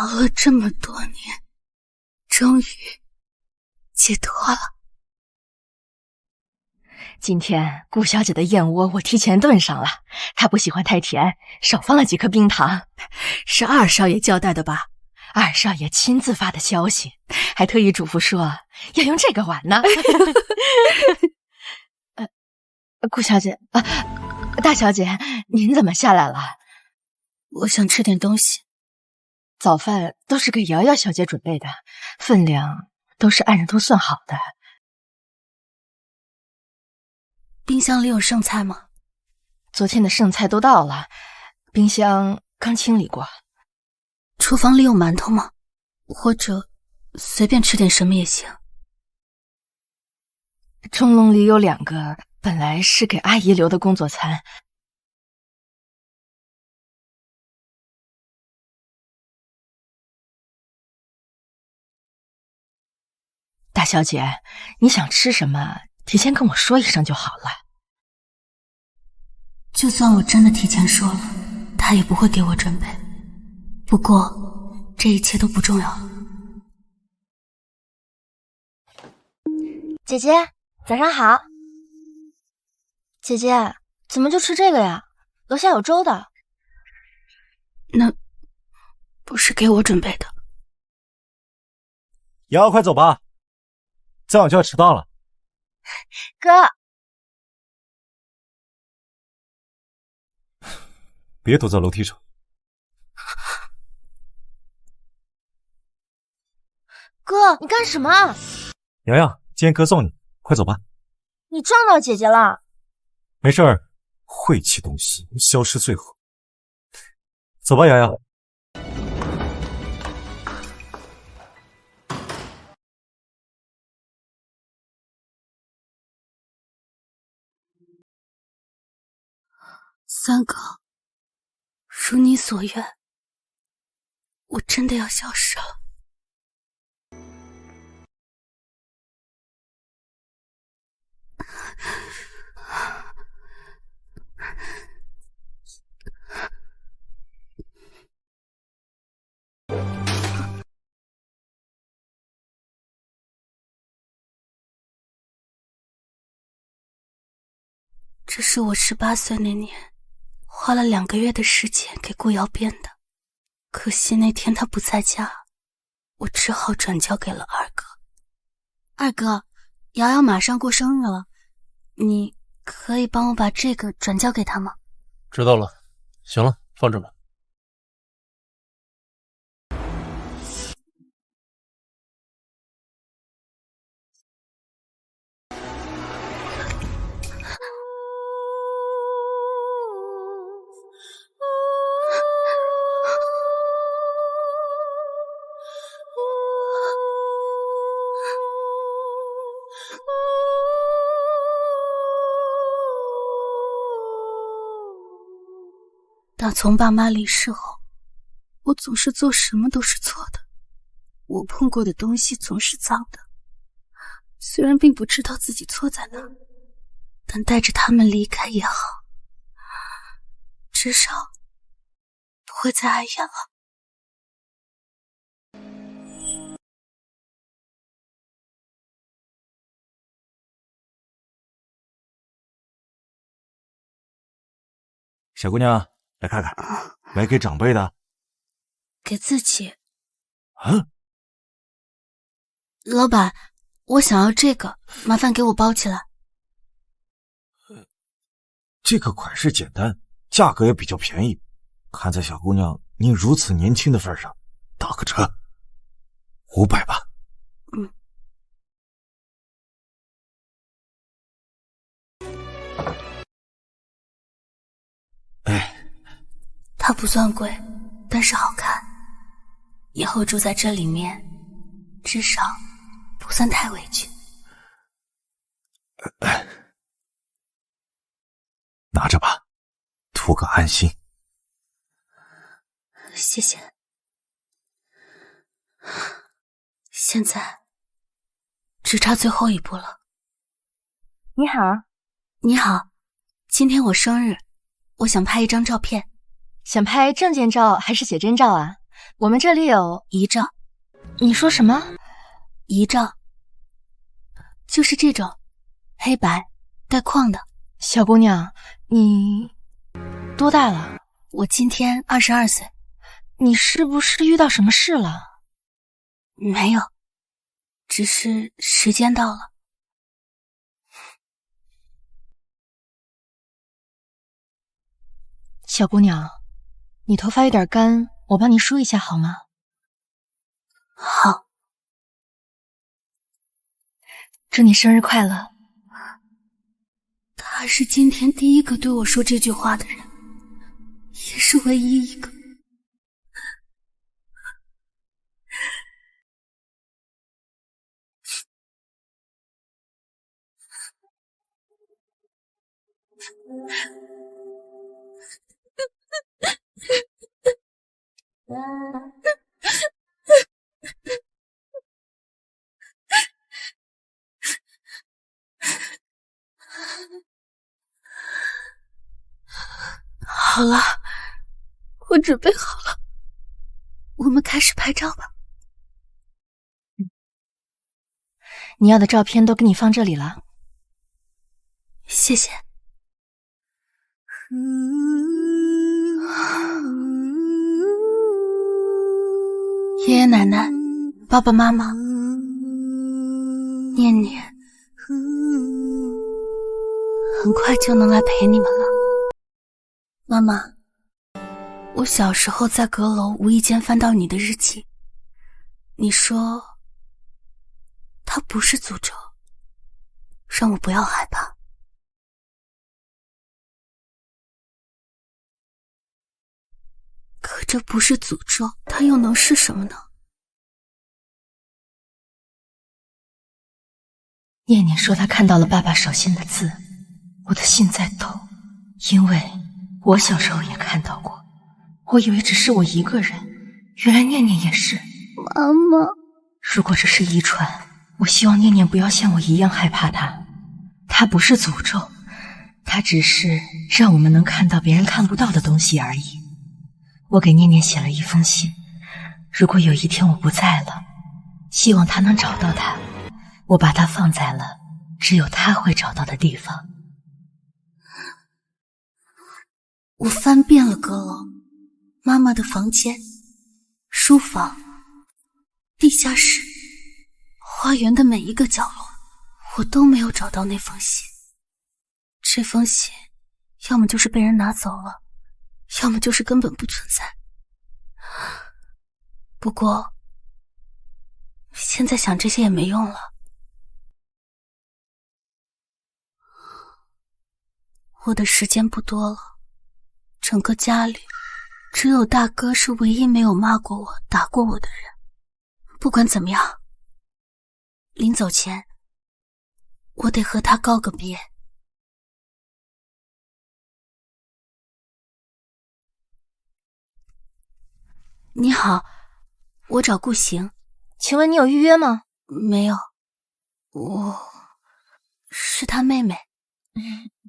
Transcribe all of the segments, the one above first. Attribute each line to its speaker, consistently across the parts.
Speaker 1: 熬了這麼多年，終於解脫了。
Speaker 2: 今天顧小姐的燕窩我提前燉上了，她不喜歡太甜，少放了幾顆冰糖。
Speaker 1: 是二少爺交代的吧？
Speaker 2: 二少爺親自發的消息，還特意囑咐說要用這個碗呢。顧小姐大小姐，您怎麼下來了？
Speaker 1: 我想吃點東西。
Speaker 2: 早飯都是給瑤瑤小姐準備的，分量都是按人头算好的。
Speaker 1: 冰箱裡有剩菜嗎？
Speaker 2: 昨天的剩菜都到了，冰箱剛清理過。
Speaker 1: 廚房裡有馒頭嗎？或者隨便吃點什麼也行。
Speaker 2: 蒸籠裡有2個，本來是給阿姨留的工作餐。大小姐，你想吃什麼，提前跟我說一聲就好了。
Speaker 1: 就算我真的提前說了，他也不会給我準備。不过这一切都不重要。
Speaker 3: 姐姐，早上好。姐姐，怎么就吃这个呀？楼下有粥的。
Speaker 1: 那不是给我準備的。
Speaker 4: 瑶瑶，快走吧，再晚就要遲到了。
Speaker 3: 哥，
Speaker 4: 別躲在樓梯上。
Speaker 3: 哥，你幹什麼？
Speaker 4: 洋洋，今天哥送你，快走吧。
Speaker 3: 你撞到姐姐了。
Speaker 4: 沒事兒，晦氣東西消失最後。走吧，洋洋。
Speaker 1: 三哥，如你所願，我真的要消失了。这是我18歲那年花了2個月的時間給顧瑤編的，可惜那天他不在家，我只好轉交給了二哥。二哥，瑤瑤馬上過生日了，你可以幫我把這個轉交給他嗎？
Speaker 5: 知道了，行了，放這吧。
Speaker 1: 打從爸媽離世後，我總是做什麼都是錯的，我碰過的東西總是髒的。雖然並不知道自己錯在哪，但帶着他們離開也好，至少不會再礙眼了。
Speaker 4: 小姑娘，來看看，買給長輩的。
Speaker 1: 給自己。
Speaker 4: 啊？
Speaker 1: 老闆，我想要這個，麻煩給我包起來。
Speaker 4: 這個款式簡單，價格也比較便宜。看在小姑娘您如此年輕的份上，打個折，500吧。
Speaker 1: 嗯。
Speaker 4: 哎，
Speaker 1: 它不算貴，但是好看。以後住在這裡面，至少不算太委屈。
Speaker 4: 拿着吧，圖個安心。
Speaker 1: 謝謝。現在只差最後一步了。
Speaker 3: 你好。
Speaker 1: 你好，今天我生日，我想拍一張照片。
Speaker 2: 想拍證件照還是寫真照啊？
Speaker 3: 我們這裡有
Speaker 1: 遺照。
Speaker 3: 你說什麼？
Speaker 1: 遺照，就是這種黑白帶框的。
Speaker 3: 小姑娘，你多大了？
Speaker 1: 我今天22岁。
Speaker 3: 你是不是遇到什麼事了？
Speaker 1: 没有，只是時間到了。
Speaker 3: 小姑娘，你头髮有點乾，我幫你梳一下好嗎？
Speaker 1: 好。
Speaker 3: 祝你生日快樂。
Speaker 1: 他是今天第一个对我說這句話的人，也是唯一一個。好了，我準備好了，我們開始拍照吧。
Speaker 3: 你要的照片都給你放這裡了。
Speaker 1: 謝謝。爺爺奶奶、爸爸媽媽、念念，很快就能來陪你們了。媽媽，我小時候在閣樓無意間翻到你的日記，你說它不是詛咒，讓我不要害怕。可這不是詛咒，它又能是什麼呢？
Speaker 3: 念念說她看到了爸爸手心的字，我的心在抖，因為我小時候也看到過，我以為只是我一個人，原來念念也是。
Speaker 1: 媽媽，
Speaker 3: 如果這是遺傳，我希望念念不要像我一樣害怕它。它不是詛咒，它只是讓我們能看到別人看不到的東西而已。我給念念寫了一封信，如果有一天我不在了，希望她能找到它。我把它放在了只有她會找到的地方。
Speaker 1: 我翻遍了閣樓，媽媽的房間、書房、地下室、花園的每一個角落，我都沒有找到那封信。這封信要麼就是被人拿走了，要麼就是根本不存在。不過現在想這些也沒用了。我的時間不多了，整個家裡只有大哥是唯一沒有罵過我、打過我的人。不管怎麼樣，臨走前我得和他告個別。你好，我找顧行。
Speaker 3: 請問你有預約嗎？
Speaker 1: 沒有，我是他妹妹。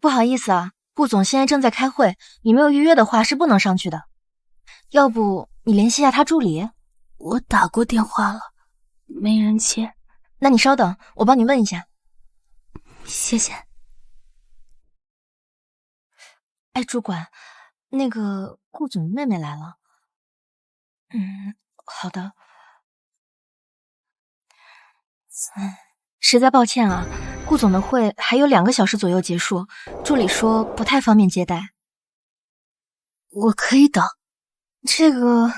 Speaker 3: 不好意思啊，顧總現在正在開會，你沒有預約的話是不能上去的。要不你聯繫一下他助理？
Speaker 1: 我打過電話了，沒人接。
Speaker 3: 那你稍等，我幫你問一下。
Speaker 1: 謝謝。
Speaker 3: 哎，主管，那個顧總妹妹來了。好的。實在抱歉啊，顧總的會還有2個小時左右結束，助理說不太方便接待。
Speaker 1: 我可以等。
Speaker 3: 這個，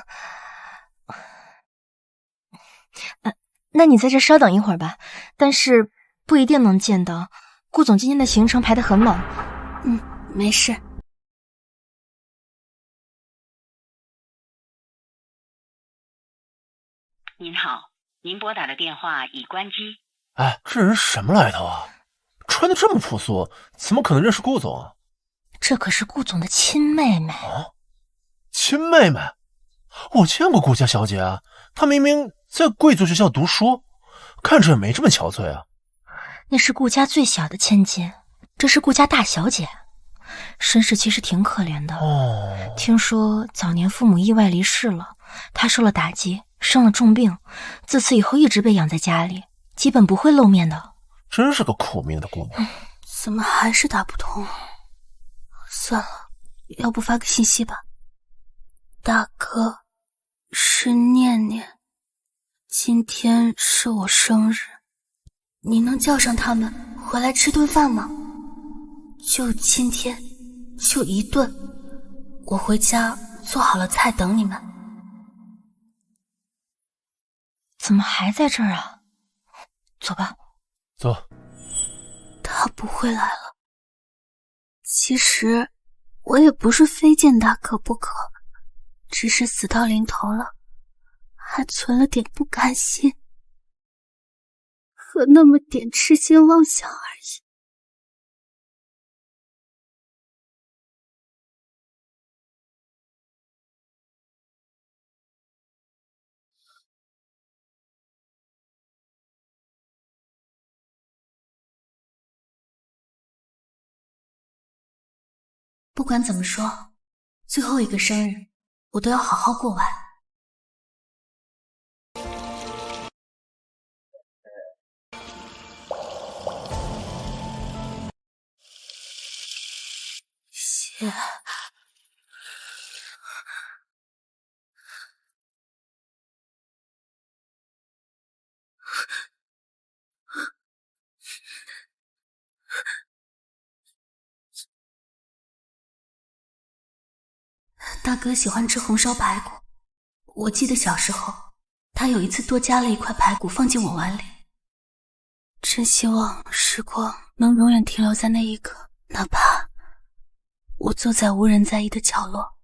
Speaker 3: 那你在這稍等一會兒吧，但是不一定能見到。顧總今天的行程排得很滿。
Speaker 1: 沒事。
Speaker 6: 您好，您撥打的電話已關機。
Speaker 5: 哎，這人什麼來頭啊？穿得這麼樸素，怎麼可能認識顧總啊？
Speaker 3: 這可是顧總的親妹妹。
Speaker 5: 啊，親妹妹？我見過顧家小姐啊，她明明在貴族學校讀書，看着也沒這麼憔悴啊。
Speaker 3: 那是顧家最小的千金，這是顧家大小姐，身世其實挺可憐的。聽說早年父母意外離世了，他受了打擊，生了重病，自此以後一直被養在家裡，基本不会露面的。
Speaker 5: 真是个苦命的姑娘。
Speaker 1: 怎么还是打不通？算了，要不发个信息吧。大哥，是念念，今天是我生日，你能叫上他们回来吃顿饭吗？就今天，就一顿，我回家做好了菜等你们。
Speaker 3: 怎么还在这儿啊？走吧。
Speaker 5: 走。
Speaker 1: 他不会来了。其實我也不是非見大哥不可，只是死到臨頭了，還存了點不甘心，和那麼點痴心妄想而已。不管怎麼說，最後一個生日我都要好好過完。謝。大哥喜歡吃紅燒排骨，我記得小時候他有一次多加了一塊排骨放進我碗裡。真希望時光能永遠停留在那一刻，哪怕我坐在無人在意的角落。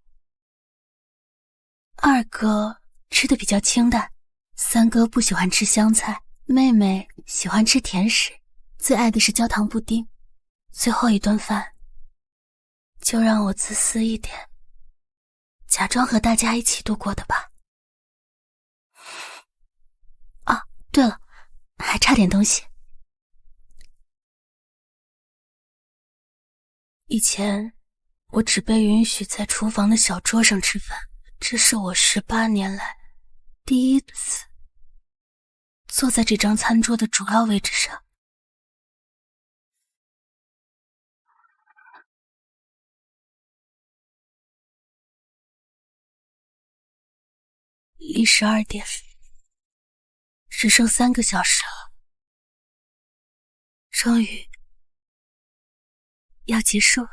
Speaker 1: 二哥吃的比較清淡，三哥不喜歡吃香菜，妹妹喜歡吃甜食，最愛的是焦糖布丁。最後一頓飯就讓我自私一點，假裝和大家一起度過的吧。啊，對了，還差點東西。以前我只被允許在廚房的小桌上吃飯，這是我18年來第一次坐在這張餐桌的主要位置上。離12點，只剩3個小時了，終於要結束了。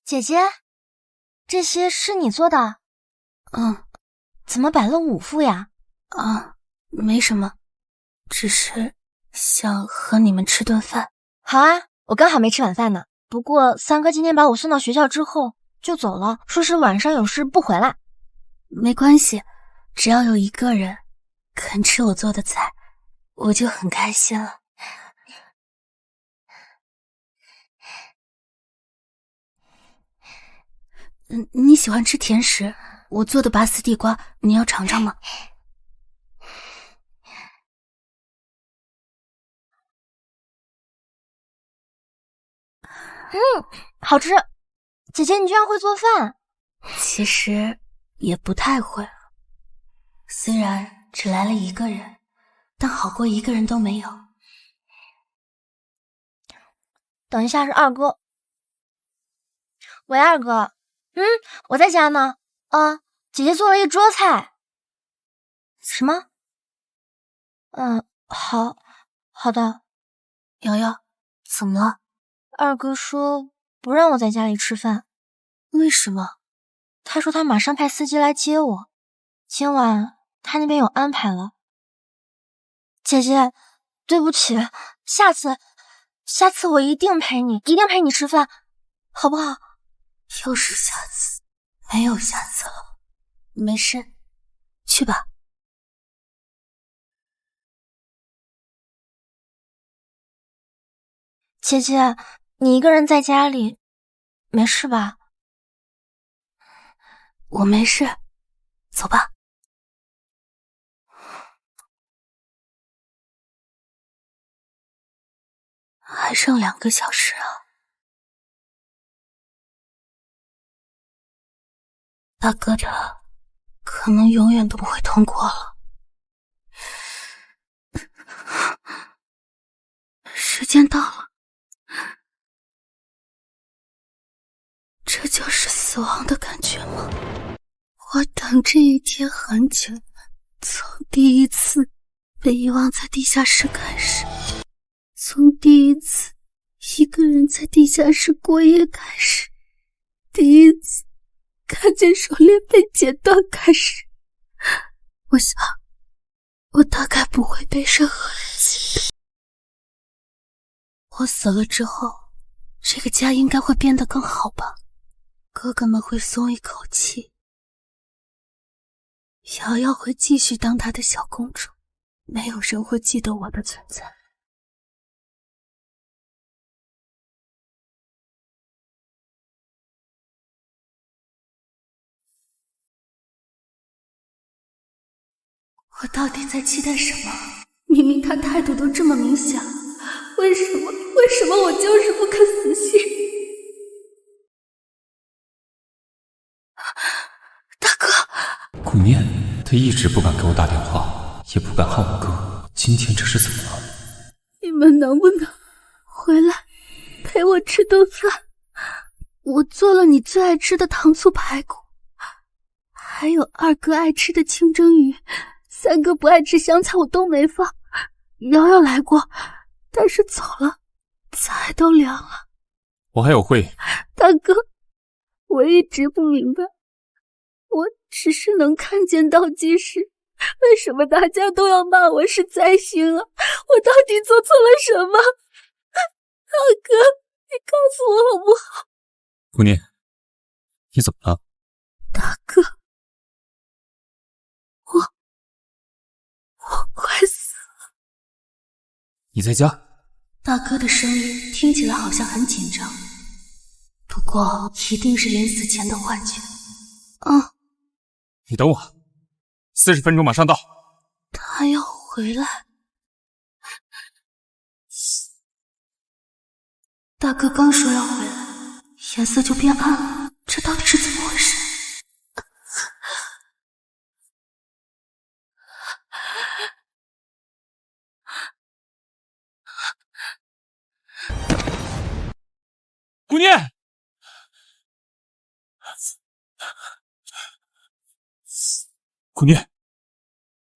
Speaker 3: 姐姐，這些是你做的？
Speaker 1: 嗯。
Speaker 3: 怎麼擺了5副呀？
Speaker 1: 啊，沒什麼，只是想和你們吃頓飯。
Speaker 3: 好啊，我剛好沒吃晚飯呢。不過三哥今天把我送到學校之後就走了，說是晚上有事不回來。
Speaker 1: 沒關係，只要有一個人肯吃我做的菜，我就很開心了。你喜歡吃甜食，我做的拔絲地瓜，你要嘗嘗嗎？
Speaker 3: 好吃。姐姐，你居然會做飯？
Speaker 1: 其實也不太會了，雖然只來了一個人，但好過一個人都沒有。
Speaker 3: 等一下是二哥。喂，二哥。我在家呢。姐姐做了一桌菜。什麼？好的。
Speaker 1: 瑤瑤，怎麼了？
Speaker 3: 二哥說不讓我在家裡吃飯。
Speaker 1: 為什麼？
Speaker 3: 他說他馬上派司機來接我，今晚他那邊有安排了。姐姐，對不起，下次我一定陪你吃飯，好不好？
Speaker 1: 又是下次，沒有下次了。沒事，去吧。
Speaker 3: 姐姐，你一個人在家裡，沒事吧？
Speaker 1: 我沒事，走吧。還剩2個小時啊。大哥的可能永遠都不會通過了。時間到了，這就是死亡的感覺嗎？我等這一天很久，從第一次被遺忘在地下室開始，從第一次一個人在地下室過夜開始，第一次看見手鏈被剪斷開始。我想，我大概不會被任何人記得。我死了之後，這個家應該會變得更好吧？哥哥們會鬆一口氣，瑤瑤會繼續當她的小公主，沒有人會記得我的存在。我到底在期待什麼？明明他態度都這麼明顯，為什麼我就是不肯死心？大哥，
Speaker 7: 顾念，他一直不敢给我打電話，也不敢喊我哥，今天這是怎麼了？
Speaker 1: 你們能不能回來陪我吃頓飯？我做了你最愛吃的糖醋排骨，還有二哥愛吃的清蒸魚，三哥不愛吃香菜我都沒放。瑶瑶來過，但是走了，菜都涼了。
Speaker 7: 我還有會。
Speaker 1: 大哥，我一直不明白，我只是能看見倒計時，為什麼大家都要罵我是災星啊？我到底做錯了什麼？大哥，你告訴我好不好？
Speaker 7: 顾念，你怎麼了？
Speaker 1: 大哥，我快死了。
Speaker 7: 你在家？
Speaker 1: 大哥的声音听起來好像很緊張，不過一定是臨死前的幻覺。
Speaker 7: 你等我，40分鐘馬上到。
Speaker 1: 他要回來。大哥剛說要回來，顏色就變暗了，這到底是怎麼回事？
Speaker 7: 顾念，顾念，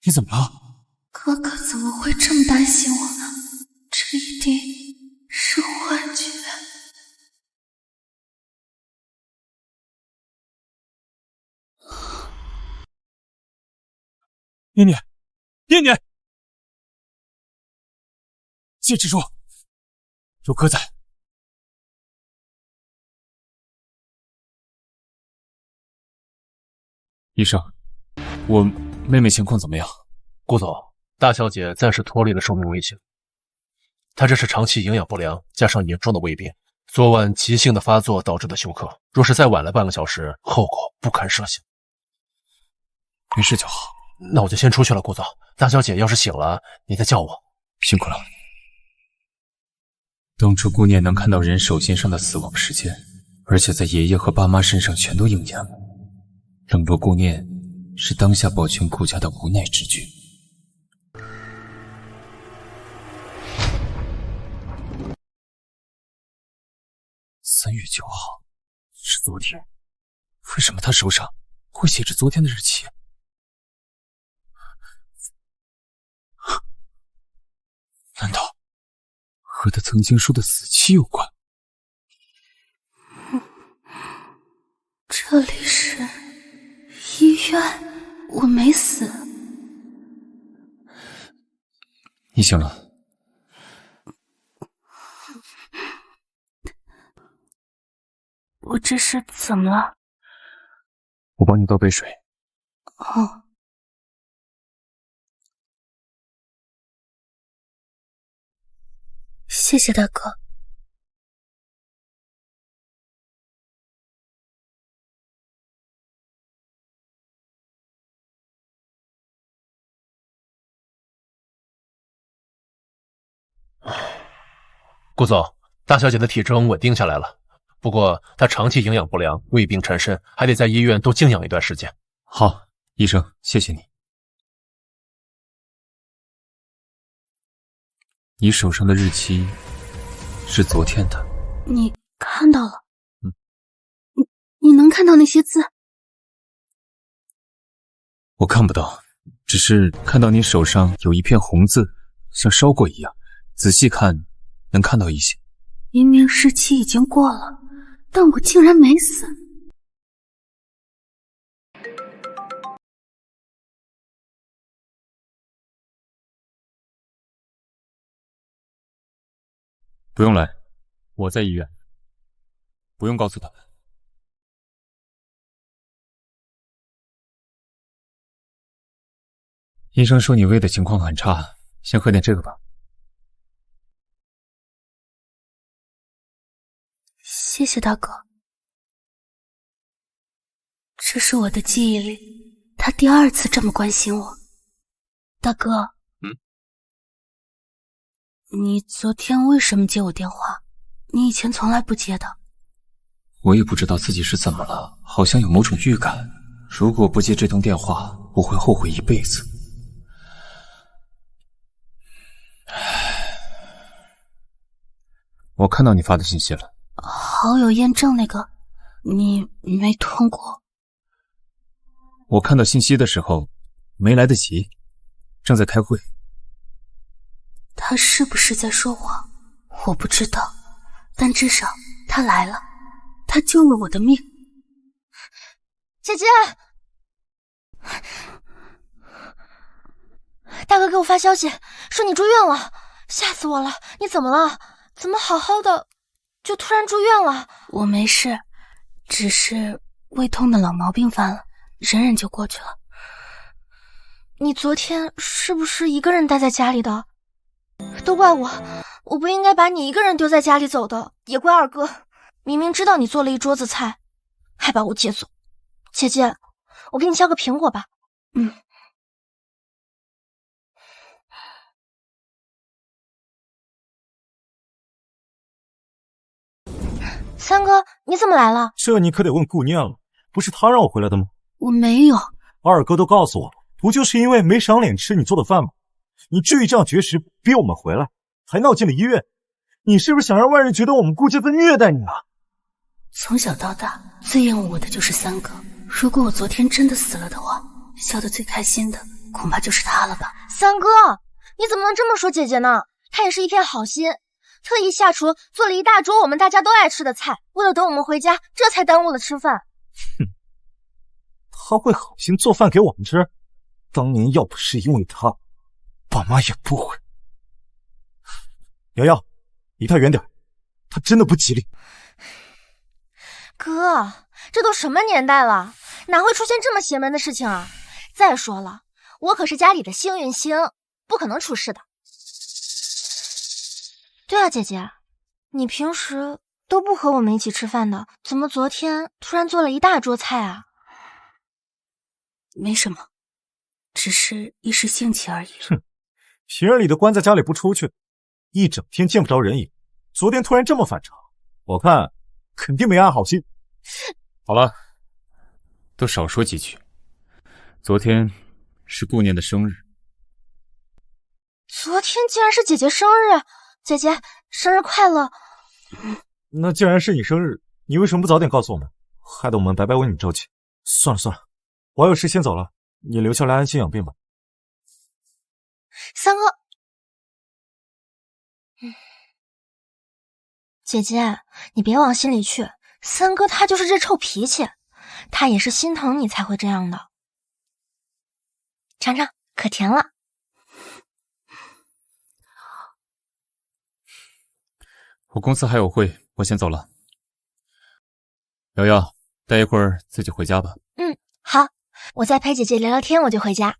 Speaker 7: 你怎么了？
Speaker 1: 哥哥怎麼會這麼擔心我呢？這一定是幻覺。
Speaker 7: 念念，念念，戒指住，有哥在。医生，我妹妹情況怎麼樣？
Speaker 5: 顧總，大小姐暫時脫離了生命危險，她這是長期營養不良加上嚴重的胃病，昨晚急性的發作導致的休克，若是再晚了半個小時，後果不堪設想。
Speaker 7: 沒事就好。
Speaker 5: 那我就先出去了，顧總。大小姐要是醒了，你再叫我。
Speaker 7: 辛苦了。當初顧念能看到人手心上的死亡時間，而且在爺爺和爸媽身上全都應驗了。冷落顧念是當下保全顧家的無奈之舉。3月9號是昨天，為什麼他手上會寫着昨天的日期？難道和他曾經說的死期有關？
Speaker 1: 這裡是醫院，我沒死。
Speaker 7: 你醒了。
Speaker 1: 我這是怎麼了？
Speaker 7: 我幫你倒杯水。
Speaker 1: 哦。謝謝大哥。
Speaker 5: 顧总，大小姐的体征穩定下來了，不過他長期營養不良，胃病纏身，還得在醫院多靜養一段時间。
Speaker 7: 好，醫生，謝謝你。你手上的日期是昨天的。
Speaker 1: 你看到了？你能看到那些字？
Speaker 7: 我看不到，只是看到你手上有一片红字，像烧过一样。仔細看，能看到一些。
Speaker 1: 明明日期已經過了，但我竟然沒死。
Speaker 7: 不用来，我在医院，不用告訴他们。医生说你胃的情況很差，先喝點這個吧。
Speaker 1: 謝謝大哥。這是我的記憶裡他第2次這麼關心我。大哥，你昨天為什麼接我電話？你以前從來不接的。
Speaker 7: 我也不知道自己是怎麼了，好像有某種預感，如果不接這通電話，我會後悔一輩子。我看到你發的信息了。
Speaker 1: 好友驗證那個，你沒通過。
Speaker 7: 我看到信息的時候，沒來得及，正在開會。
Speaker 1: 他是不是在說謊？我不知道，但至少他來了，他救了我的命。
Speaker 2: 姐姐，大哥給我發消息說你住院了，嚇死我了！你怎麼了？怎麼好好的就突然住院了？
Speaker 1: 我沒事，只是胃痛的老毛病犯了，忍忍就過去了。
Speaker 2: 你昨天是不是一個人待在家裡的？都怪我，我不應該把你一個人丟在家裡走的，也怪二哥，明明知道你做了一桌子菜，還把我接走。姐姐，我給你削個蘋果吧。三哥，你怎麼來了？
Speaker 4: 這你可得問顧念了，不是他讓我回來的嗎？
Speaker 1: 我沒有。
Speaker 4: 二哥都告訴我了，不就是因為沒賞臉吃你做的飯嗎？你至於這樣絕食逼我們回來，還鬧進了醫院，你是不是想讓外人覺得我們顧家在虐待你啊？
Speaker 1: 從小到大最厭惡我的就是三哥，如果我昨天真的死了的話，笑得最開心的恐怕就是他了吧。
Speaker 2: 三哥，你怎麼能這麼說姐姐呢？他也是一片好心，特意下廚做了一大桌我們大家都愛吃的菜，為了等我們回家，這才耽誤了吃飯。
Speaker 4: 哼，他會好心做飯給我們吃？當年要不是因為他，爸媽也不會。瑤瑤，離他遠點，他真的不吉利。
Speaker 2: 哥，這都什麼年代了，哪會出現這麼邪門的事情啊？再說了，我可是家裡的幸運星，不可能出事的。對啊，姐姐，你平時都不和我們一起吃飯的，怎麼昨天突然做了一大桌菜啊？
Speaker 1: 沒什麼，只是一時興起而已。
Speaker 4: 哼，平日裡都關在家裡不出去，一整天見不着人影，昨天突然這麼反常，我看肯定沒安好心。
Speaker 7: 好了，都少說幾句。昨天是顧念的生日。
Speaker 2: 昨天竟然是姐姐生日，姐姐生日快樂。
Speaker 4: 那既然是你生日，你為什麼不早點告訴我們，害得我們白白為你着急？算了算了，我有事先走了，你留下來安心養病吧。
Speaker 2: 三哥，姐姐，你別往心裡去，三哥他就是這臭脾氣，他也是心疼你才會這樣的。嘗嘗，可甜了。
Speaker 7: 我公司還有會，我先走了。瑤瑤，待一會兒自己回家吧。
Speaker 2: 好，我再陪姐姐聊聊天，我就回家。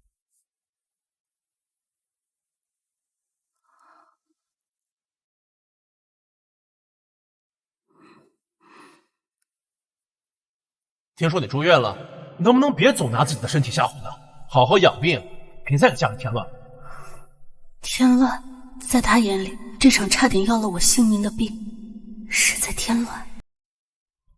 Speaker 5: 聽說你住院了，你能不能別總拿自己的身體嚇唬呢？好好養病，別再給家裡添亂。
Speaker 1: 添亂，在他眼裡，這場差點要了我性命的病，是在添亂。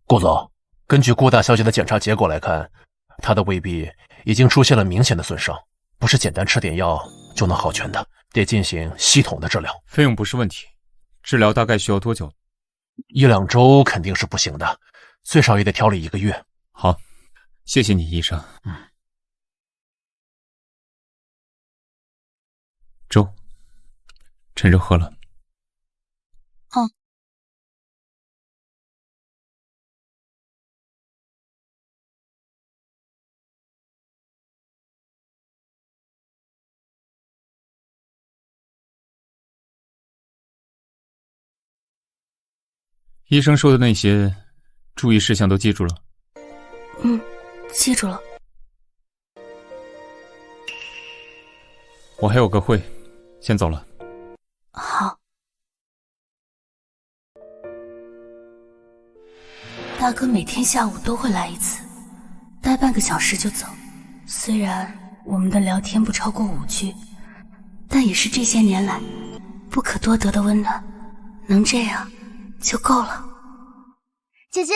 Speaker 5: 顾總，根据顾大小姐的检查結果来看，她的胃壁已经出现了明显的损伤，不是简单吃点药就能好全的，得进行系统的治疗。
Speaker 7: 费用不是问题，治疗大概需要多久
Speaker 5: ？1、2周肯定是不行的，最少也得调理1个月。
Speaker 7: 好，謝謝你，醫生。粥，趁熱喝了。醫生說的那些注意事項都記住了？
Speaker 1: 記住了。
Speaker 7: 我還有個會，先走了。
Speaker 1: 好。大哥每天下午都會來一次，待半個小時就走。雖然我們的聊天不超過5句，但也是這些年來不可多得的溫暖，能這樣就夠了。
Speaker 2: 姐姐，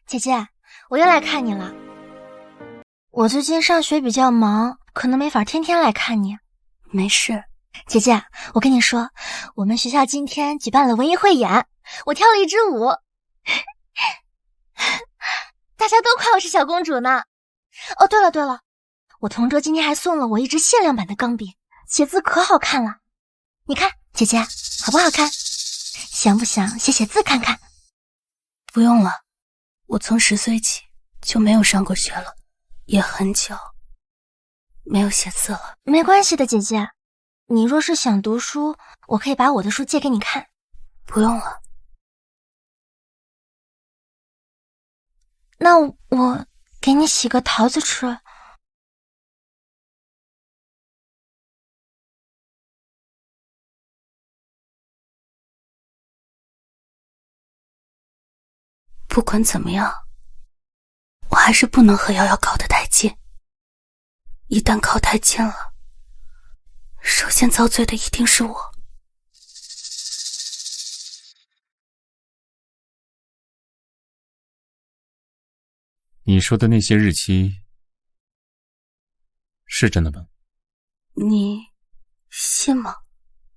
Speaker 2: 姐姐，我又來看你了。我最近上學比較忙，可能沒法天天來看你。
Speaker 1: 沒事。
Speaker 2: 姐姐，我跟你說，我們學校今天舉辦了文藝匯演，我跳了一支舞，大家都誇我是小公主呢。哦，對了，我同桌今天還送了我一支限量版的鋼筆，寫字可好看了。你看，姐姐，好不好看？想不想寫字看看？
Speaker 1: 不用了，我從10歲起就沒有上過學了，也很久沒有寫字了。
Speaker 2: 沒關係的，姐姐，你若是想讀書，我可以把我的書借給你看。
Speaker 1: 不用了。
Speaker 2: 那我給你洗個桃子吃。
Speaker 1: 不管怎麼樣，我還是不能和瑤瑤靠得太近。一旦靠太近了，首先遭罪的一定是我。
Speaker 7: 你說的那些日期是真的嗎？
Speaker 1: 你信嗎？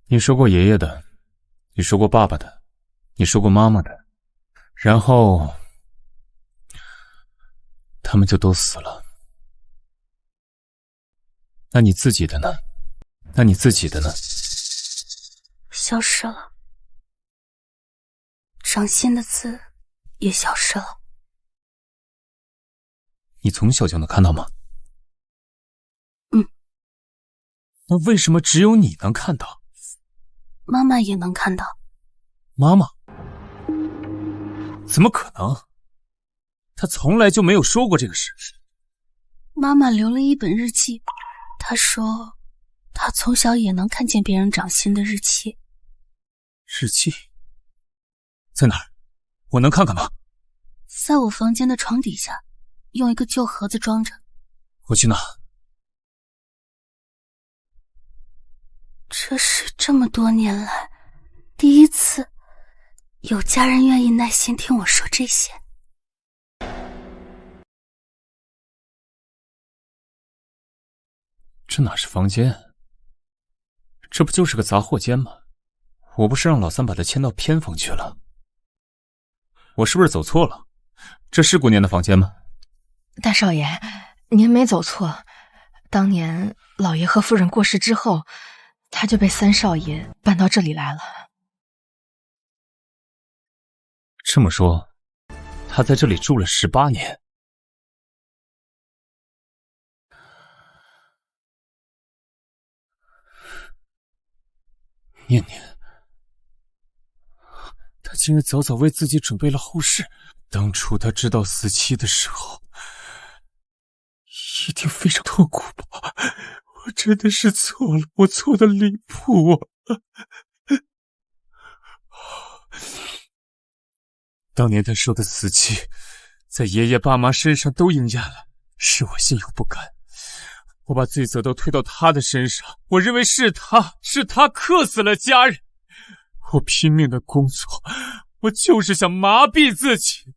Speaker 7: 你說過爺爺的，你說過爸爸的，你說過媽媽的，然後他們就都死了。那你自己的呢？
Speaker 1: 消失了。掌心的字也消失了。
Speaker 7: 你從小就能看到嗎？那為什麼只有你能看到？
Speaker 1: 媽媽也能看到。
Speaker 7: 媽媽？怎麼可能？她從來就沒有說過這個事。
Speaker 1: 媽媽留了一本日記，她說她從小也能看見別人掌心的日期。
Speaker 7: 日記？在哪兒？我能看看嗎？
Speaker 1: 在我房間的床底下，用一個舊盒子裝着。
Speaker 7: 我去拿。
Speaker 1: 這是這麼多年來第一次有家人願意耐心聽我說這些。
Speaker 7: 這哪是房間？這不就是個雜貨間嗎？我不是讓老三把它遷到偏房去了？我是不是走錯了？這是顧念的房間嗎？
Speaker 3: 大少爺，您沒走錯。當年老爺和夫人過世之後，他就被三少爺搬到這裡來了。
Speaker 7: 這麼說，他在這裡住了18年。念念，他竟然早早為自己準備了後事。當初他知道死期的時候，一定非常痛苦吧？我真的是錯了，我錯得離譜啊！當年他說的死期，在爺爺爸媽身上都應驗了，是我心有不甘。我把罪責都推到他的身上，我認為是他克死了家人。我拼命的工作，我就是想麻痹自己。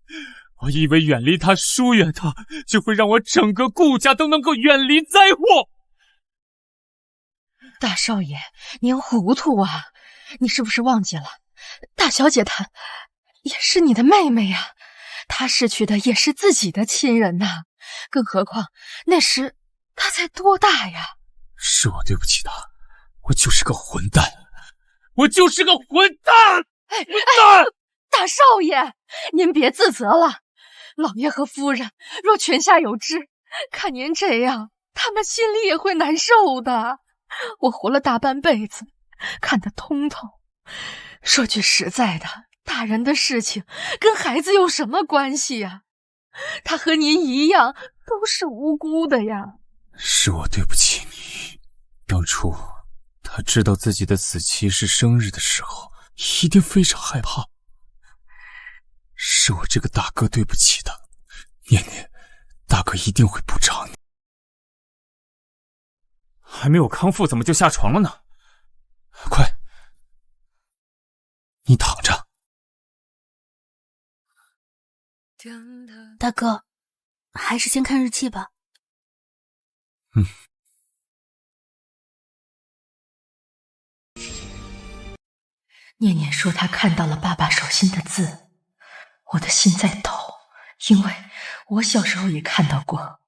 Speaker 7: 我以為遠離他、疏遠他，就會讓我整個顧家都能夠遠離災禍。
Speaker 3: 大少爺，您糊塗啊！你是不是忘記了，大小姐她也是你的妹妹呀，她失去的也是自己的親人呐。更何況那時她才多大呀？
Speaker 7: 是我對不起她，我就是個混蛋，我就是個混蛋！混蛋！
Speaker 3: 大少爺，您別自責了。老爺和夫人若泉下有知，看您這樣，他們心裡也會難受的。我活了大半輩子，看得通透。說句實在的，大人的事情跟孩子有什麼關係呀？他和您一樣，都是無辜的呀。
Speaker 7: 是我對不起你。當初他知道自己的死期是生日的時候，一定非常害怕。是我這個大哥對不起他，念念，大哥一定會補償你。還沒有康復，怎麼就下床了呢？快，你躺着。
Speaker 1: 大哥，還是先看日記吧。
Speaker 3: 念念說她看到了爸爸手心的字，我的心在抖，因為我小時候也看到過。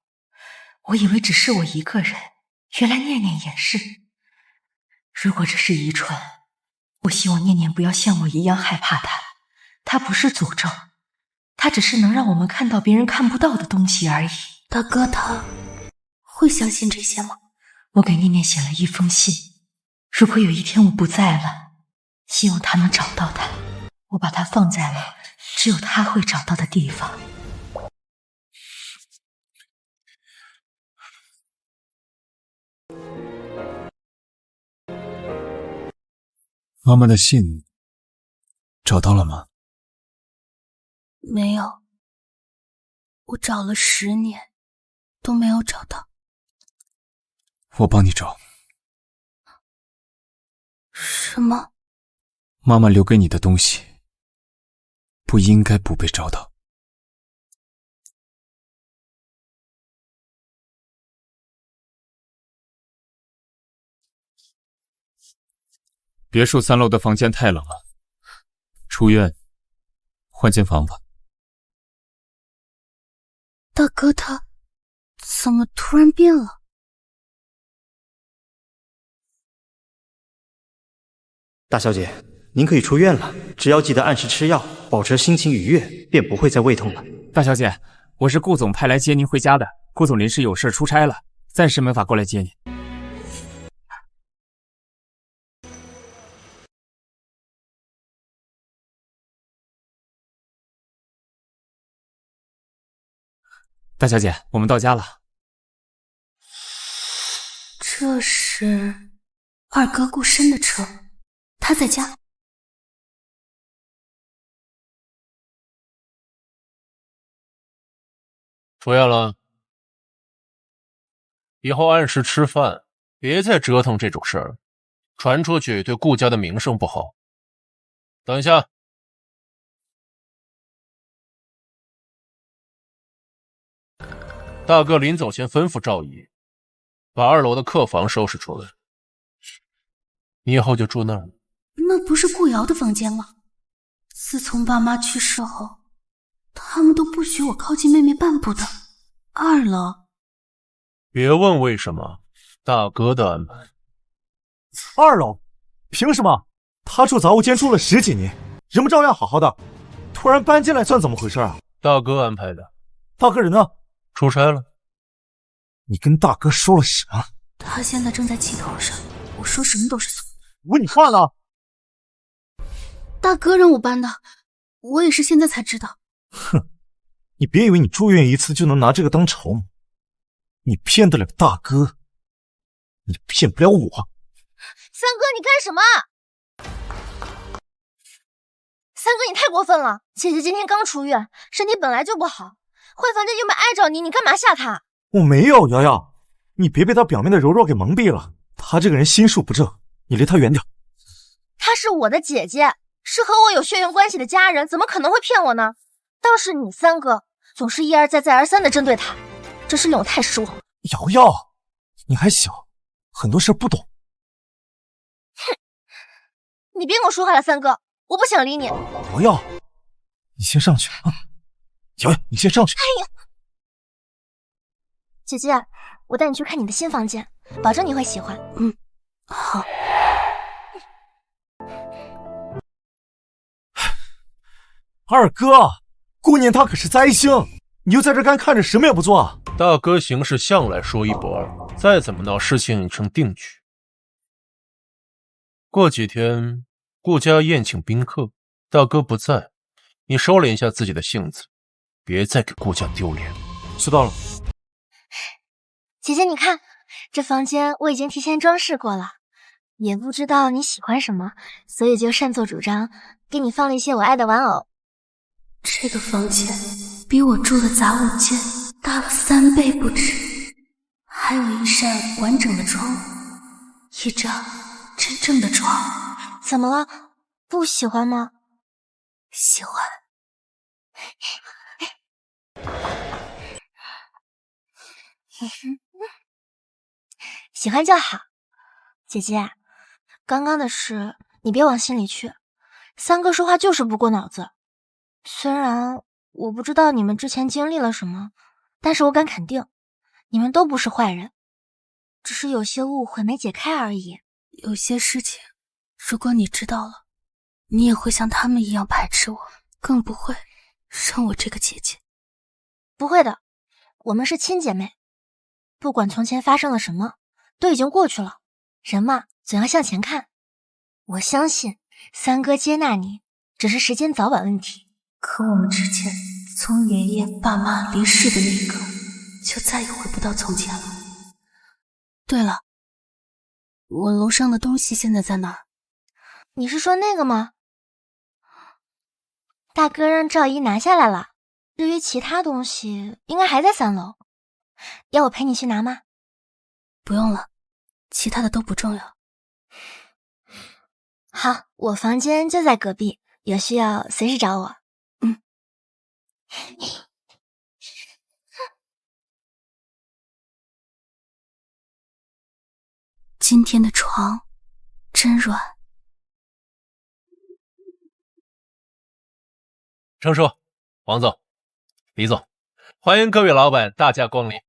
Speaker 3: 我以為只是我一個人，原來念念也是。如果這是遺傳，我希望念念不要像我一樣害怕它。它不是詛咒，它只是能讓我們看到別人看不到的東西而已。
Speaker 1: 大哥他會相信這些嗎？
Speaker 3: 我給念念寫了一封信，如果有一天我不在了，希望他能找到它。我把它放在了只有他會找到的地方。
Speaker 7: 媽媽的信找到了嗎？
Speaker 1: 沒有，我找了10年都沒有找到。
Speaker 7: 我幫你找。
Speaker 1: 什麼？
Speaker 7: 媽媽留給你的東西不應該不被找到。別墅3樓的房間太冷了，出院換間房吧。
Speaker 1: 大哥他怎麼突然變了？
Speaker 8: 大小姐，您可以出院了，只要記得按時吃藥，保持心情愉悅，便不會再胃痛了。
Speaker 7: 大小姐，我是顧總派來接您回家的，顧總臨時有事出差了，暫時沒法過來接您。大小姐，我們到家了。
Speaker 1: 這是二哥顧生的車，他在家。
Speaker 5: 出院了，以後按時吃飯，別再折騰這種事兒，傳出去對顧家的名聲不好。等一下。大哥臨走前吩咐趙姨，把2樓的客房收拾出來。你以後就住那兒。
Speaker 1: 那不是顧瑤的房間嗎？自從爸媽去世後，他們都不許我靠近妹妹半步的。2樓。
Speaker 5: 別問為什麼，大哥的安排。
Speaker 4: 2樓？憑什麼？他住雜物間住了10幾年，人不照樣好好的，突然搬進來算怎麼回事啊？
Speaker 5: 大哥安排的。
Speaker 4: 大哥人呢？
Speaker 5: 出差了。
Speaker 4: 你跟大哥說了什麼？
Speaker 1: 他現在正在气頭上，我說什麼都是錯。
Speaker 4: 問你話呢？
Speaker 1: 大哥讓我搬的，我也是現在才知道。
Speaker 4: 哼，你別以為你住院一次就能拿這個當籌，你騙得了大哥，你騙不了我。
Speaker 2: 三哥，你幹什麼？三哥，你太過分了！姐姐今天剛出院，身體本來就不好，慧凡这又没碍着你，你幹嘛嚇她？
Speaker 4: 我沒有，瑶瑶，你別被他表面的柔弱給蒙蔽了。他這個人心術不正，你離他遠點。
Speaker 2: 她是我的姐姐，是和我有血緣關係的家人，怎麼可能會騙我呢？倒是你三哥總是一而再再而三的針對她，真是令我太失望。
Speaker 4: 瑶瑶，你還小，很多事不懂。
Speaker 2: 哼，你別跟我說話了，三哥，我不想理你。
Speaker 4: 瑶瑶，你先上去啊！瑶瑶，你先上去。
Speaker 2: 哎呀，姐姐，我帶你去看你的新房间，保證你會喜歡。
Speaker 1: 好。
Speaker 4: 二哥，姑娘她可是灾星，你就在这干看着什麼也不做？
Speaker 5: 大哥行事向來說一不二，再怎麼鬧事情成定局。過幾天顧家宴請賓客，大哥不在，你收斂一下自己的性子，別再給顧家丟臉。
Speaker 4: 知道了。
Speaker 2: 姐姐，你看，這房間我已經提前裝飾過了，也不知道你喜歡什麼，所以就擅作主張給你放了一些我愛的玩偶。
Speaker 1: 這個房間比我住的雜物間大了3倍不止，還有一扇完整的窗戶，一張真正的床。
Speaker 2: 怎麼了？不喜歡嗎？
Speaker 1: 喜歡。
Speaker 2: 喜歡就好。姐姐，剛剛的事你別往心裡去，三哥說話就是不過腦子。雖然我不知道你們之前經歷了什麼，但是我敢肯定，你們都不是壞人，只是有些誤會沒解開而已。
Speaker 1: 有些事情，如果你知道了，你也會像他們一樣排斥我，更不會生我這個姐姐。
Speaker 2: 不會的，我們是親姐妹，不管從前發生了什麼，都已經過去了。人嘛，總要向前看。我相信三哥接納你，只是時間早晚問題。
Speaker 1: 可我們之間，從爺爺爸媽離世的那一刻，就再也回不到從前了。對了，我樓上的東西現在在哪兒？
Speaker 2: 你是說那個嗎？大哥讓趙姨拿下來了，至於其他東西，應該還在3樓。要我陪你去拿嗎？
Speaker 1: 不用了，其他的都不重要。
Speaker 2: 好，我房間就在隔壁，有需要隨時找我。
Speaker 1: 今天的床真軟。
Speaker 5: 程叔、王總、李總，歡迎各位老闆大駕光臨。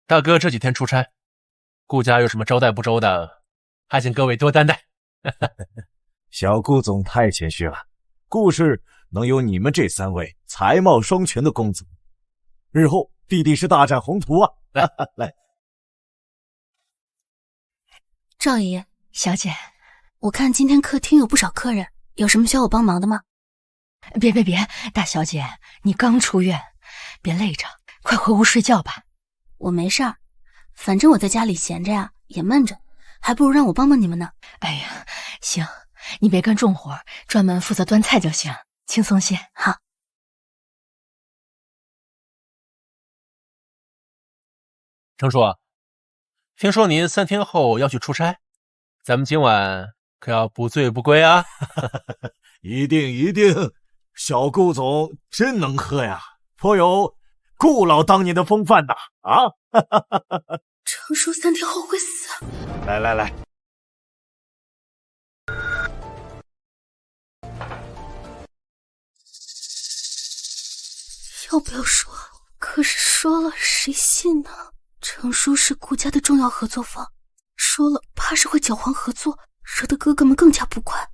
Speaker 5: 大哥這幾天出差，顧家有什麼招待不周的，還請各位多擔待。
Speaker 4: 小顧總太謙虛了，顧氏能有你們這3位才貌雙全的公子，日後必定是大展宏圖啊！來，
Speaker 1: 趙爺，
Speaker 3: 小姐，
Speaker 1: 我看今天客廳有不少客人，有什麼需要我幫忙的嗎？
Speaker 3: 別，大小姐，你剛出院，別累着，快回屋睡覺吧。
Speaker 1: 我沒事兒，反正我在家裡閒着呀，也悶着，還不如讓我幫幫你們呢。
Speaker 3: 哎呀，行，你別幹重活，專門負責端菜就行，輕鬆些。
Speaker 1: 好。
Speaker 5: 程叔，聽說您3天後要去出差，咱們今晚可要不醉不歸啊！
Speaker 4: 一定，小顧總真能喝呀，頗有顧老當年的風範吶！啊，
Speaker 1: 程叔3天後會死。
Speaker 4: 來，
Speaker 1: 要不要說？可是說了誰信呢？程叔是顧家的重要合作方，說了怕是會攪黃合作，惹得哥哥們更加不快。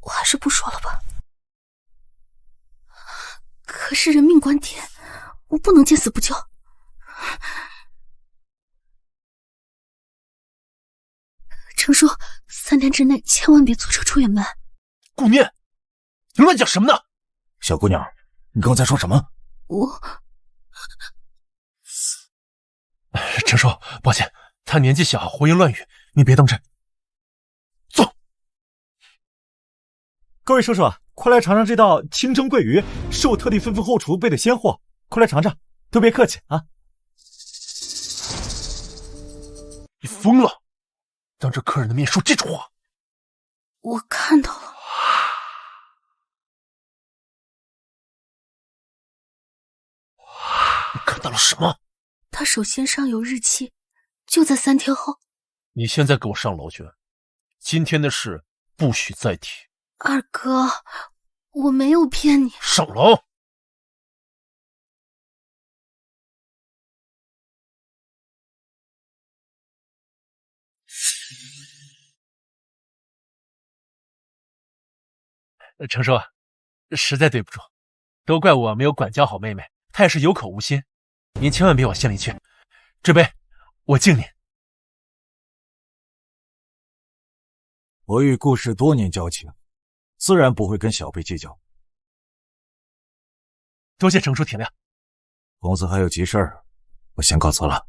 Speaker 1: 我還是不說了吧。可是人命關天，我不能見死不救。程叔，3天之內千萬別坐車出远门。
Speaker 5: 顧念，你亂講什麼呢？
Speaker 4: 小姑娘，你剛才說什麼？
Speaker 5: 程叔，抱歉，他年紀小，胡言亂語，你別當真。走。
Speaker 4: 各位叔叔，快來嘗嘗這道清蒸桂魚，是我特地吩咐後廚備的鮮貨，快來嘗嘗，都別客氣啊。
Speaker 5: 你瘋了！當着客人的面說這種話。
Speaker 1: 我看到了。
Speaker 5: 你看到了什麼？
Speaker 1: 他手心上有日期，就在3天後。
Speaker 5: 你现在给我上楼去，今天的事不许再提。
Speaker 1: 二哥，我没有騙你。
Speaker 5: 上楼。程叔，实在对不住，都怪我没有管教好妹妹，她也是有口无心，您千万別往心裡去。這杯我敬您。
Speaker 4: 我與顧氏多年交情，自然不會跟小輩計較。
Speaker 5: 多謝程叔體諒。
Speaker 4: 公子還有急事兒，我先告辭了。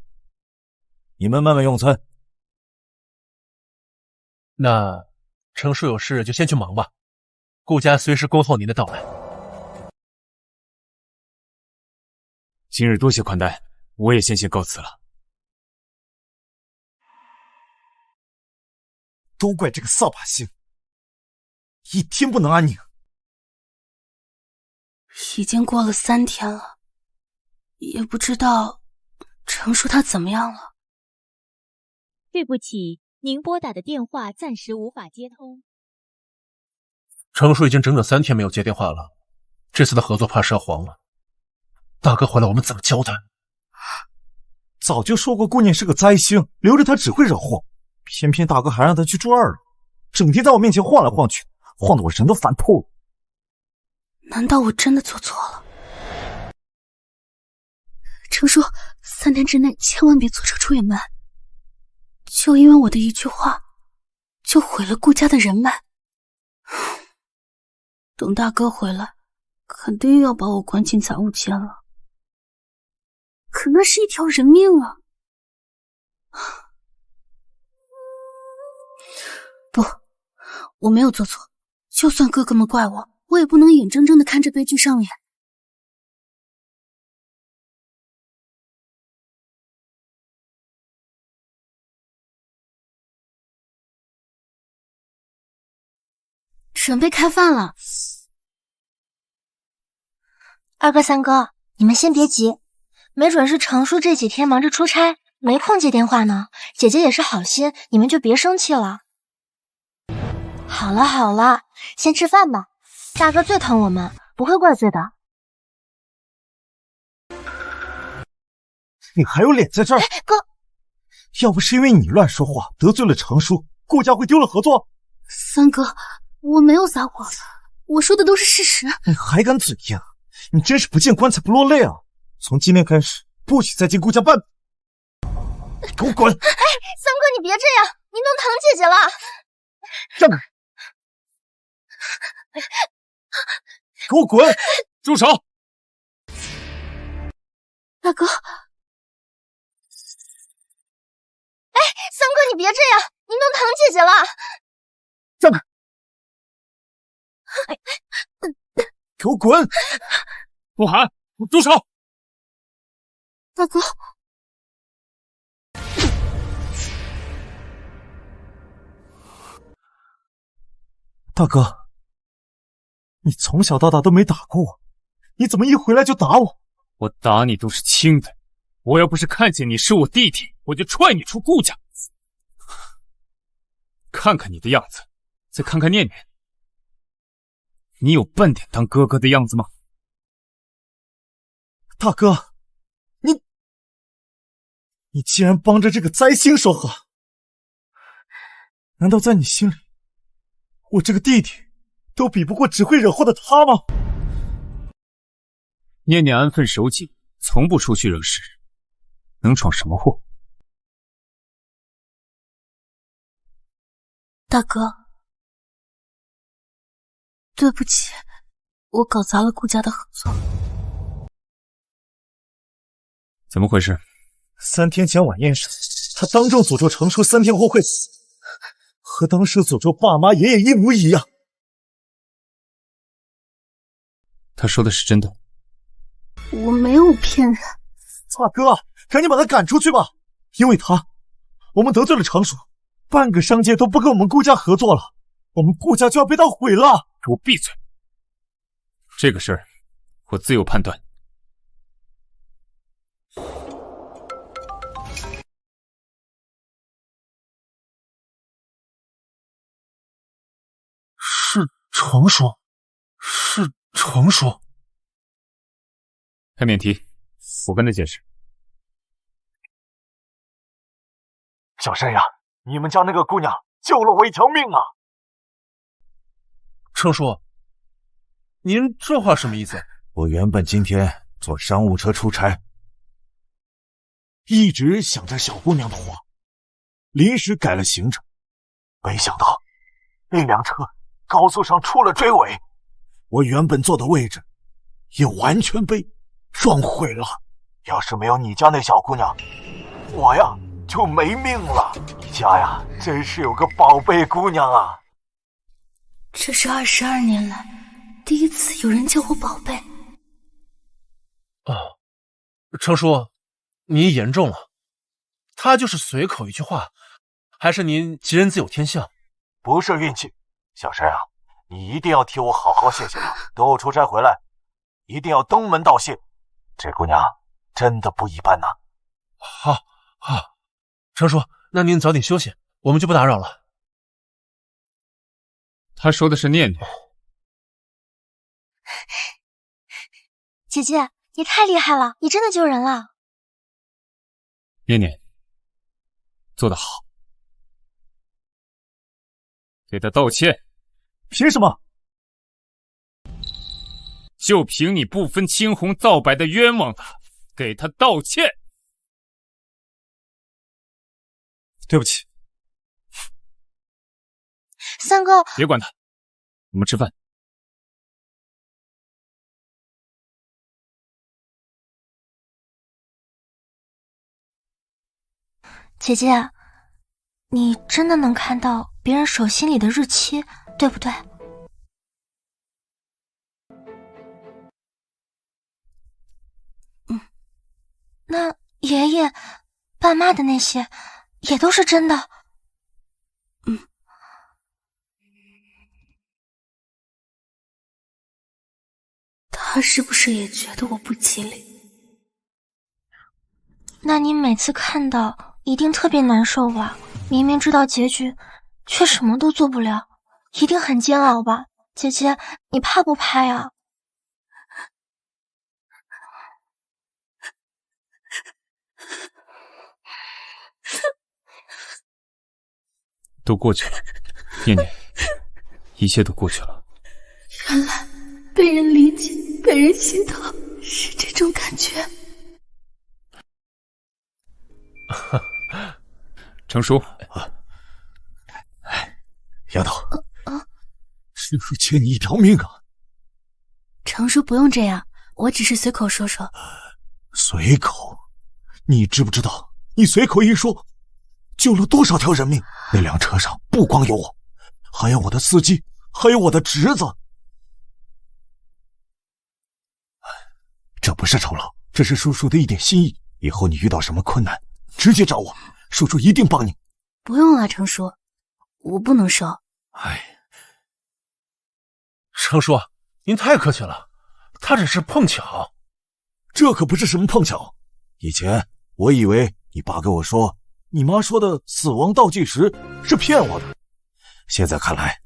Speaker 4: 你們慢慢用餐。
Speaker 5: 那程叔有事就先去忙吧，顧家隨時恭候您的到來。
Speaker 7: 今日多謝寬待，我也先行告辭了。
Speaker 4: 都怪這個掃把星，一天不能安寧。
Speaker 1: 已經過了3天了，也不知道程叔他怎麼樣了。
Speaker 9: 對不起，您撥打的電話暫時無法接通。
Speaker 5: 程叔已經整整3天沒有接電話了，這次的合作怕是要黃了。大哥回來我們怎麼交代？
Speaker 4: 早就說過姑娘是個災星，留着她只會惹禍，偏偏大哥還讓她去住2了，整天在我面前晃來晃去，晃得我人都煩透了。
Speaker 1: 難道我真的做錯了？程叔，3天之內千萬別坐車出遠門，就因為我的一句話，就毀了顧家的人脈。等大哥回來，肯定要把我關進雜物間了。可那是一條人命啊！不，我沒有做錯，就算哥哥們怪我，我也不能眼睜睜地看着悲劇上演。準備開飯了。
Speaker 2: 二哥、三哥，你們先別急，沒準是程叔這幾天忙着出差，沒空接電話呢。姐姐也是好心，你們就別生氣了。好了好了，先吃飯吧。大哥最疼我們，不會怪罪的。
Speaker 4: 你還有臉在這兒？
Speaker 2: 哥，
Speaker 4: 要不是因為你亂說話得罪了程叔，顧家會丟了合作。
Speaker 1: 三哥，我沒有撒謊，我說的都是事實。
Speaker 4: 你還敢嘴硬？你真是不見棺材不落淚啊！從今天開始，不許再進顧家半步。給我滾！
Speaker 2: 哎，三哥，你別這樣，你弄疼姐姐了。
Speaker 4: 讓開！給我滾！
Speaker 7: 住手！
Speaker 1: 大哥。
Speaker 2: 哎，三哥，你別這樣，你弄疼姐姐了。
Speaker 4: 讓開！給我滾！
Speaker 7: 不喊，住手！
Speaker 1: 大哥，
Speaker 4: 大哥，你從小到大都沒打過我，你怎麼一回來就打我？
Speaker 7: 我打你都是輕的，我要不是看見你是我弟弟，我就踹你出顧家。看看你的樣子，再看看念念，你有半點當哥哥的樣子嗎？
Speaker 4: 大哥，你竟然幫着這個災星說話，難道在你心裡，我這個弟弟都比不過只會惹禍的他嗎？
Speaker 7: 念念安分守己，從不出去惹事，能闖什麼禍？
Speaker 1: 大哥，對不起，我搞砸了顧家的合作。
Speaker 7: 怎麼回事
Speaker 4: ？3天前晚宴上，他當眾詛咒程叔3天後會死，和當時詛咒爸媽爺爺一模一樣。
Speaker 7: 他說的是真的？
Speaker 1: 我沒有騙人。
Speaker 4: 大哥，趕緊把他趕出去吧！因為他，我们得罪了常叔，半個商界都不跟我們顧家合作了，我們顧家就要被他毀了。
Speaker 7: 給我閉嘴！這個事兒，我自有判斷。
Speaker 5: 是常叔，是常叔。
Speaker 7: 開免提，我跟他解釋。
Speaker 4: 小山呀，你們家那個姑娘救了我一條命啊！
Speaker 5: 常叔，您這話什麼意思？
Speaker 4: 我原本今天坐商務車出差，一直想着小姑娘的話，臨時改了行程，沒想到那輛車高速上出了追尾，我原本坐的位置也完全被撞毀了。要是沒有你家那小姑娘，我呀就沒命了。你家呀真是有個寶貝姑娘啊！
Speaker 1: 這是22年來第一次有人叫我寶貝。
Speaker 5: 哦，常叔，您嚴重了。他就是隨口一句話，還是您吉人自有天相？
Speaker 4: 不是運氣。小山啊，你一定要替我好好謝謝她。等我出差回來，一定要登門道謝。這姑娘真的不一般吶。
Speaker 5: 好，好，常叔，那您早點休息，我們就不打擾了。
Speaker 7: 他說的是念念。
Speaker 2: 姐姐，你太厲害了，你真的救人了。
Speaker 7: 念念，做得好，給他道歉。
Speaker 4: 憑什麼？
Speaker 7: 就憑你不分青紅皂白的冤枉他，給他道歉。
Speaker 4: 對不起。
Speaker 2: 三哥，
Speaker 7: 別管他，我們吃飯。
Speaker 2: 姐姐，你真的能看到別人手心裡的日期，對不對？那爺爺、爸媽的那些也都是真的。
Speaker 1: 他是不是也覺得我不吉利？
Speaker 2: 那你每次看到一定特別難受吧？明明知道結局，卻什麼都做不了，一定很煎熬吧？姐姐，你怕不怕呀？
Speaker 7: 都過去了，念念，一切都過去了。
Speaker 1: 原來被人理解、被人心疼是這種感覺。
Speaker 7: 程叔，
Speaker 4: 丫頭，師父欠你一條命啊！
Speaker 1: 程叔不用這樣，我只是隨口說說。
Speaker 4: 隨口？你知不知道，你隨口一說，救了多少條人命？那輛車上不光有我，還有我的司機，還有我的侄子。這不是酬勞，這是叔叔的一點心意。以後你遇到什麼困難，直接找我，叔叔一定幫你。
Speaker 1: 不用了，程叔，我不能收。
Speaker 5: 程叔，您太客氣了，他只是碰巧。
Speaker 4: 這可不是什麼碰巧。以前我以為你爸跟我說，你媽說的死亡倒計時是騙我的，現在看來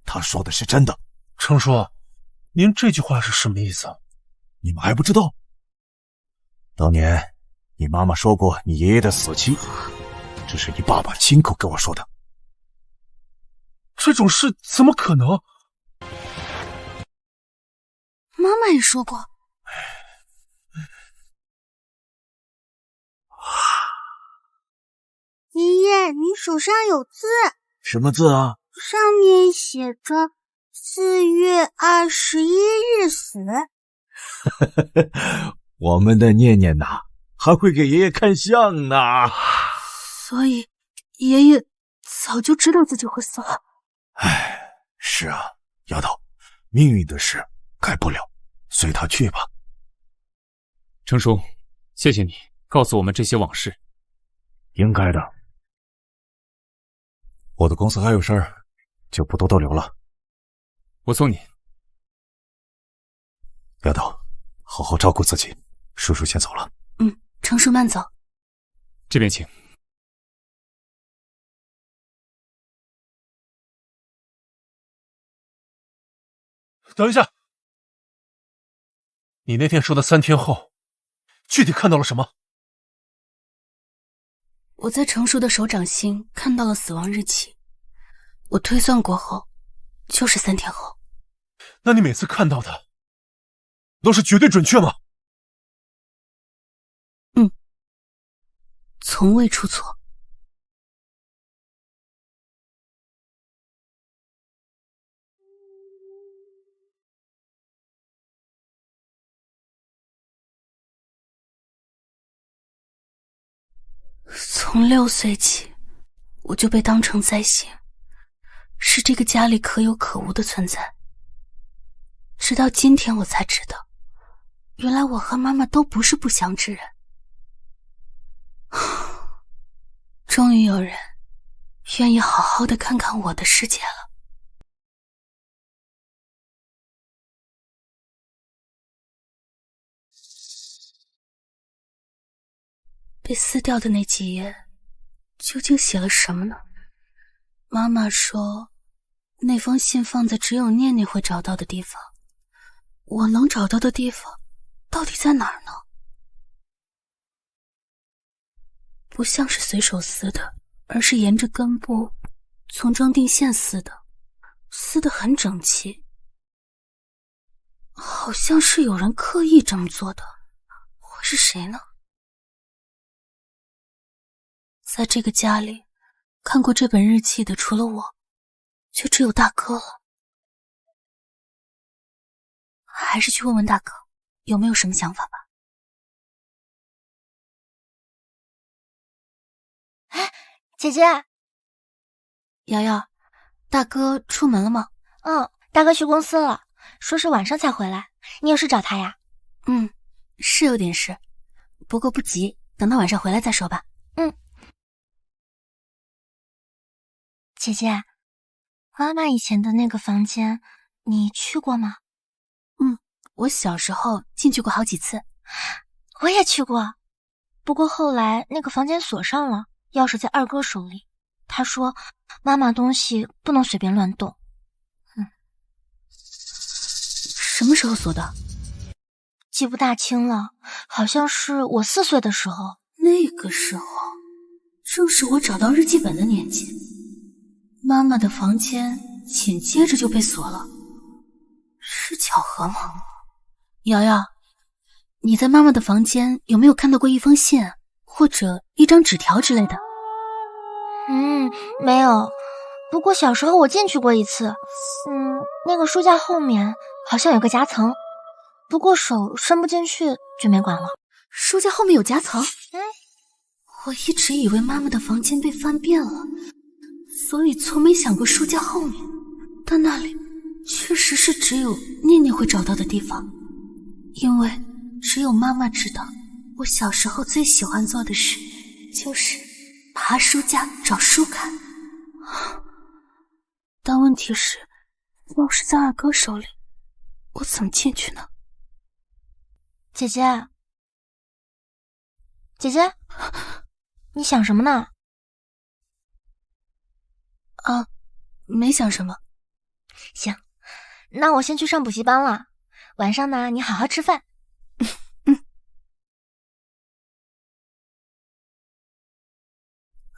Speaker 4: 他說的是真的。
Speaker 5: 程叔，您這句話是什麼意思？
Speaker 4: 你們還不知道？當年你媽媽說過你爺爺的死期，這是你爸爸親口跟我說的。
Speaker 5: 這種事怎麼可能？
Speaker 1: 媽媽也說過。
Speaker 10: 爺爺，你手上有字。
Speaker 4: 什麼字啊？
Speaker 10: 上面寫着4月21日死。
Speaker 4: 我們的念念吶，還會給爺爺看相呢。
Speaker 1: 所以爺爺早就知道自己會死了。
Speaker 4: 是啊，丫頭，命運的事改不了，隨他去吧。
Speaker 7: 程叔，謝謝你告訴我們這些往事。
Speaker 4: 應該的。我的公司還有事兒，就不多逗留了。
Speaker 7: 我送你。
Speaker 4: 丫頭，好好照顧自己，叔叔先走了。
Speaker 1: 程叔慢走。
Speaker 7: 这边请。
Speaker 5: 等一下，你那天说的3天后，具体看到了什么？
Speaker 1: 我在程叔的手掌心看到了死亡日期，我推算过后，就是3天后。
Speaker 5: 那你每次看到的都是绝对准确吗？
Speaker 1: 从未出错。从6岁起，我就被当成灾星，是这个家里可有可无的存在。直到今天我才知道，原来我和妈妈都不是不祥之人。终于有人愿意好好的看看我的世界了。被撕掉的那几页究竟写了什么呢？媽媽說那封信放在只有念念會找到的地方，我能找到的地方到底在哪兒呢？不像是隨手撕的，而是沿着根部從裝訂線撕的，撕得很整齊，好像是有人刻意這麼做的。會是誰呢？在這個家裡看過這本日記的除了我，就只有大哥了。還是去問問大哥有沒有什麼想法吧。
Speaker 2: 哎，姐姐，
Speaker 1: 瑤瑤，大哥出門了嗎？
Speaker 2: 大哥去公司了，說是晚上才回來。你有事找他呀？
Speaker 1: 是有點事，不過不急，等他晚上回來再說吧。
Speaker 2: 姐姐，媽媽以前的那個房間，你去過嗎？
Speaker 1: 我小時候進去過好幾次。
Speaker 2: 我也去過，不過後來那個房間鎖上了，鑰匙在二哥手裡。他說媽媽東西不能隨便亂動。
Speaker 1: 什麼時候鎖的？
Speaker 2: 記不大清了，好像是我4歲的時候。
Speaker 1: 那個時候正是我找到日記本的年紀，媽媽的房間緊接着就被鎖了，是巧合嗎？瑤瑤，你在媽媽的房間有沒有看到過一封信，或者一張紙條之類的？
Speaker 2: 沒有，不過小時候我進去過一次。那個書架後面好像有個夾層，不過手伸不進去就沒管了。
Speaker 1: 書架後面有夾層？我一直以為媽媽的房間被翻遍了，所以從沒想過書架後面，但那裡確實是只有念念會找到的地方，因為只有媽媽知道我小時候最喜歡做的事就是爬書架找書看。但問題是鑰匙在二哥手裡，我怎麼進去呢？
Speaker 2: 姐姐，你想什麼呢？
Speaker 1: 沒想什麼。
Speaker 2: 行，那我先去上補習班了，晚上呢你好好吃飯。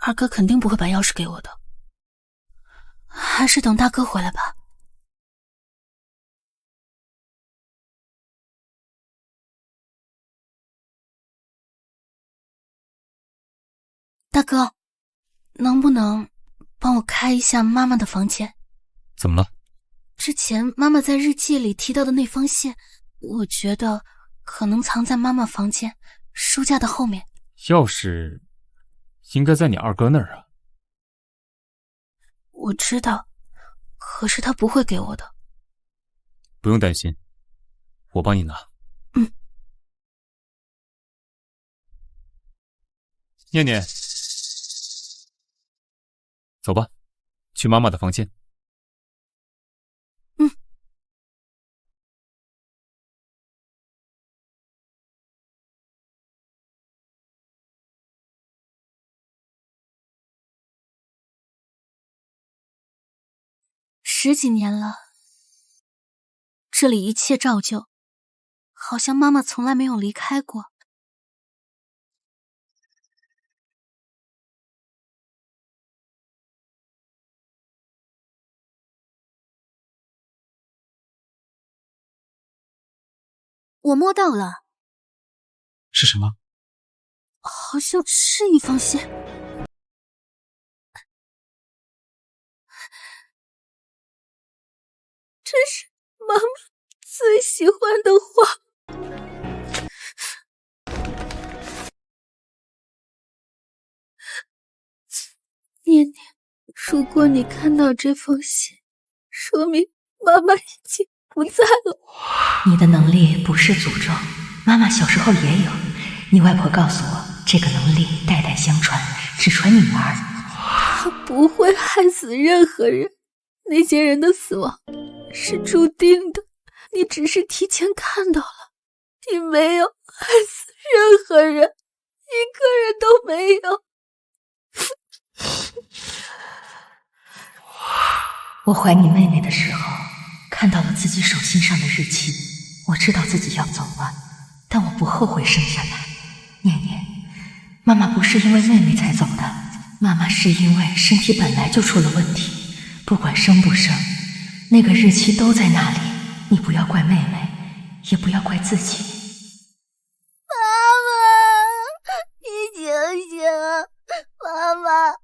Speaker 1: 二哥肯定不會把鑰匙給我的，還是等大哥回來吧。大哥，能不能幫我開一下媽媽的房間？
Speaker 7: 怎麼了？
Speaker 1: 之前媽媽在日記裡提到的那封信，我覺得可能藏在媽媽房間書架的後面。
Speaker 7: 鑰匙應該在你二哥那兒啊。
Speaker 1: 我知道，可是他不會給我的。
Speaker 7: 不用擔心，我幫你拿。念念，走吧。去媽媽的房間。
Speaker 1: 10幾年了，這裡一切照舊，好像媽媽從來沒有離開過。我摸到了，
Speaker 7: 是什么？
Speaker 1: 好像是一封信。这是媽媽最喜歡的話。念念，如果你看到這封信，說明媽媽已經不在了。
Speaker 3: 你的能力不是詛咒，媽媽小時候也有。你外婆告訴我，這個能力代代相傳，只傳你們兒子。
Speaker 1: 她不會害死任何人，那些人的死亡是注定的，你只是提前看到了，你沒有害死任何人，一個人都沒有。
Speaker 3: 我懷你妹妹的時候，看到了自己手心上的日期，我知道自己要走了，但我不後悔生下來。念念，媽媽不是因為妹妹才走的，媽媽是因為身體本來就出了問題，不管生不生，那個日期都在那裡，你不要怪妹妹，也不要怪自己。
Speaker 10: 媽媽，你醒醒，媽媽，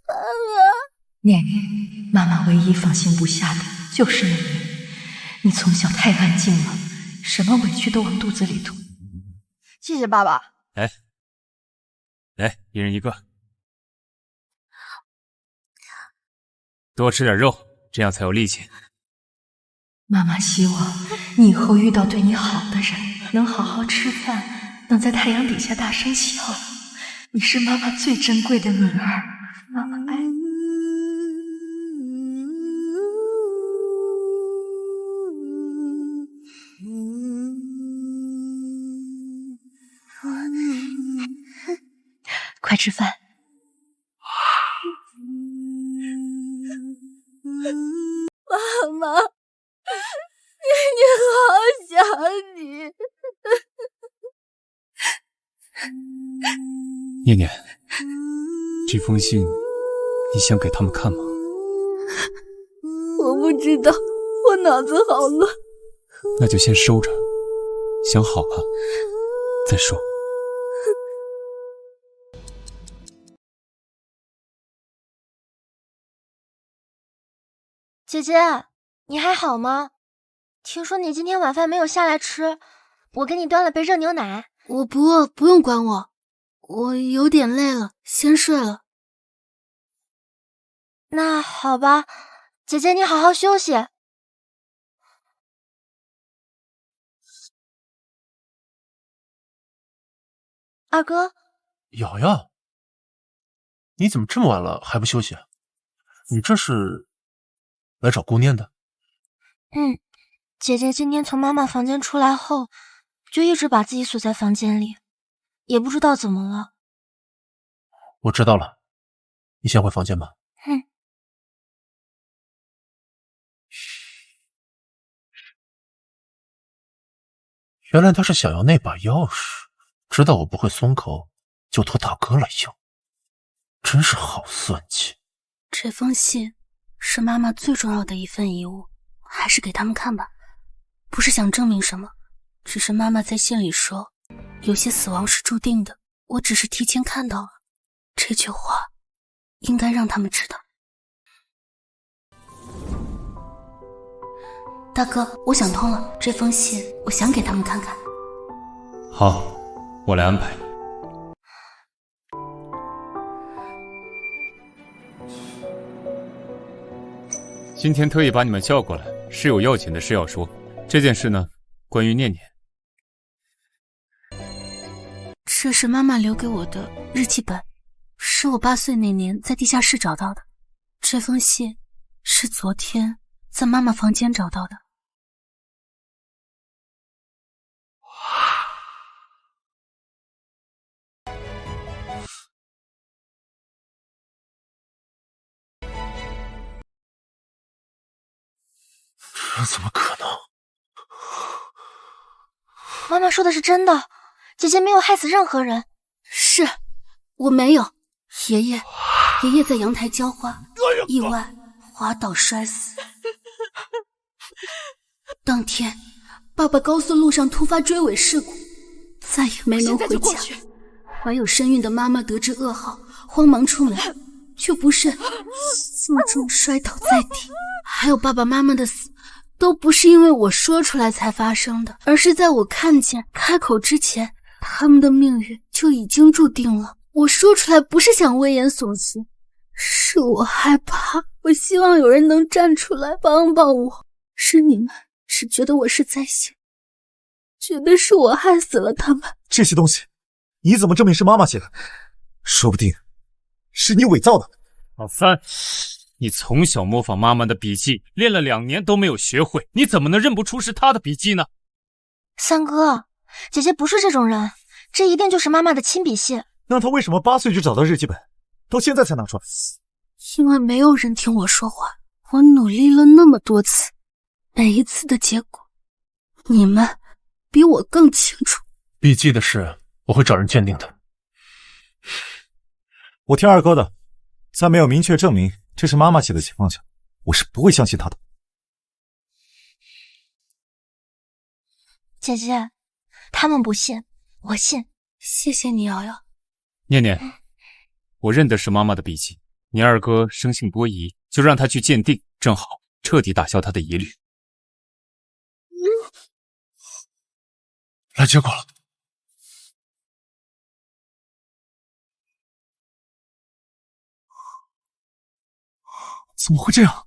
Speaker 10: 媽媽。
Speaker 3: 念念，媽媽唯一放心不下的就是妹妹。你從小太安靜了，什麼委屈都往肚子裡吐。
Speaker 2: 謝謝爸爸。
Speaker 7: 來，一人一個，多吃點肉，這樣才有力氣。
Speaker 3: 媽媽希望你以後遇到對你好的人，能好好吃飯，能在太陽底下大聲笑。你是媽媽最珍貴的女兒，媽媽愛你。快吃飯。
Speaker 1: 媽媽，念念好想你。
Speaker 7: 念念，這封信你想給他們看嗎？
Speaker 1: 我不知道，我腦子好亂。
Speaker 7: 那就先收着，想好了再說。
Speaker 2: 姐姐，你還好嗎？聽說你今天晚飯沒有下來吃，我給你端了杯熱牛奶。
Speaker 1: 我不餓，不用管我，我有點累了，先睡了。
Speaker 2: 那好吧，姐姐你好好休息。二哥，
Speaker 5: 瑶瑶，你怎麼這麼晚了還不休息？你這是來找顧念的？
Speaker 2: 姐姐今天從媽媽房間出來後，就一直把自己鎖在房間裡，也不知道怎麼了。
Speaker 5: 我知道了，你先回房間吧。原来他是想要那把鑰匙，知道我不會鬆口，就托大哥來要，真是好算計。
Speaker 1: 這封信是媽媽最重要的一份遺物，還是給他們看吧。不是想證明什麼，只是媽媽在信裡說，有些死亡是注定的，我只是提前看到了。這句話應該讓他們知道。大哥，我想通了，這封信我想給他們看看。
Speaker 7: 好，我來安排。今天特意把你們叫過來，是有要緊的事要說。這件事呢，關於念念。
Speaker 1: 這是媽媽留給我的日記本，是我8歲那年在地下室找到的。這封信是昨天在媽媽房間找到的。
Speaker 5: 这怎么可能？
Speaker 2: 媽媽說的是真的，姐姐沒有害死任何人。
Speaker 1: 是，我沒有。爺爺在陽台澆花，意外滑倒摔死。當天，爸爸高速路上突發追尾事故，再也沒能回家。懷有身孕的媽媽得知噩耗，慌忙出門，卻不慎負重摔倒在地。還有爸爸媽媽的死，都不是因為我說出來才發生的，而是在我看見開口之前，他們的命運就已經注定了。我說出來不是想危言聳聽，是我害怕，我希望有人能站出來幫幫我。是你們，是覺得我是在先，覺得是我害死了他們。
Speaker 4: 這些東西你怎麼證明是媽媽寫的？說不定是你偽造的。
Speaker 7: 老三，你從小模仿媽媽的筆記，練了2年都沒有學會，你怎麼能認不出是她的筆記呢？
Speaker 2: 三哥，姐姐不是這種人，這一定就是媽媽的親筆信。
Speaker 4: 那她為什麼8歲就找到日記本，到現在才拿出來？
Speaker 1: 因為沒有人聽我說話，我努力了那麼多次，每一次的結果，你們比我更清楚。
Speaker 5: 筆記的事，我會找人鑑定的。
Speaker 4: 我聽二哥的，在沒有明確證明這是媽媽寫的情況下，我是不會相信她的。
Speaker 2: 姐姐，他們不信，我信。
Speaker 1: 謝謝你，瑤瑤。
Speaker 7: 念念，我認得是媽媽的筆記，你二哥生性多疑，就讓他去鑑定，正好徹底打消他的疑慮。
Speaker 5: 來結果了。怎麼會這樣？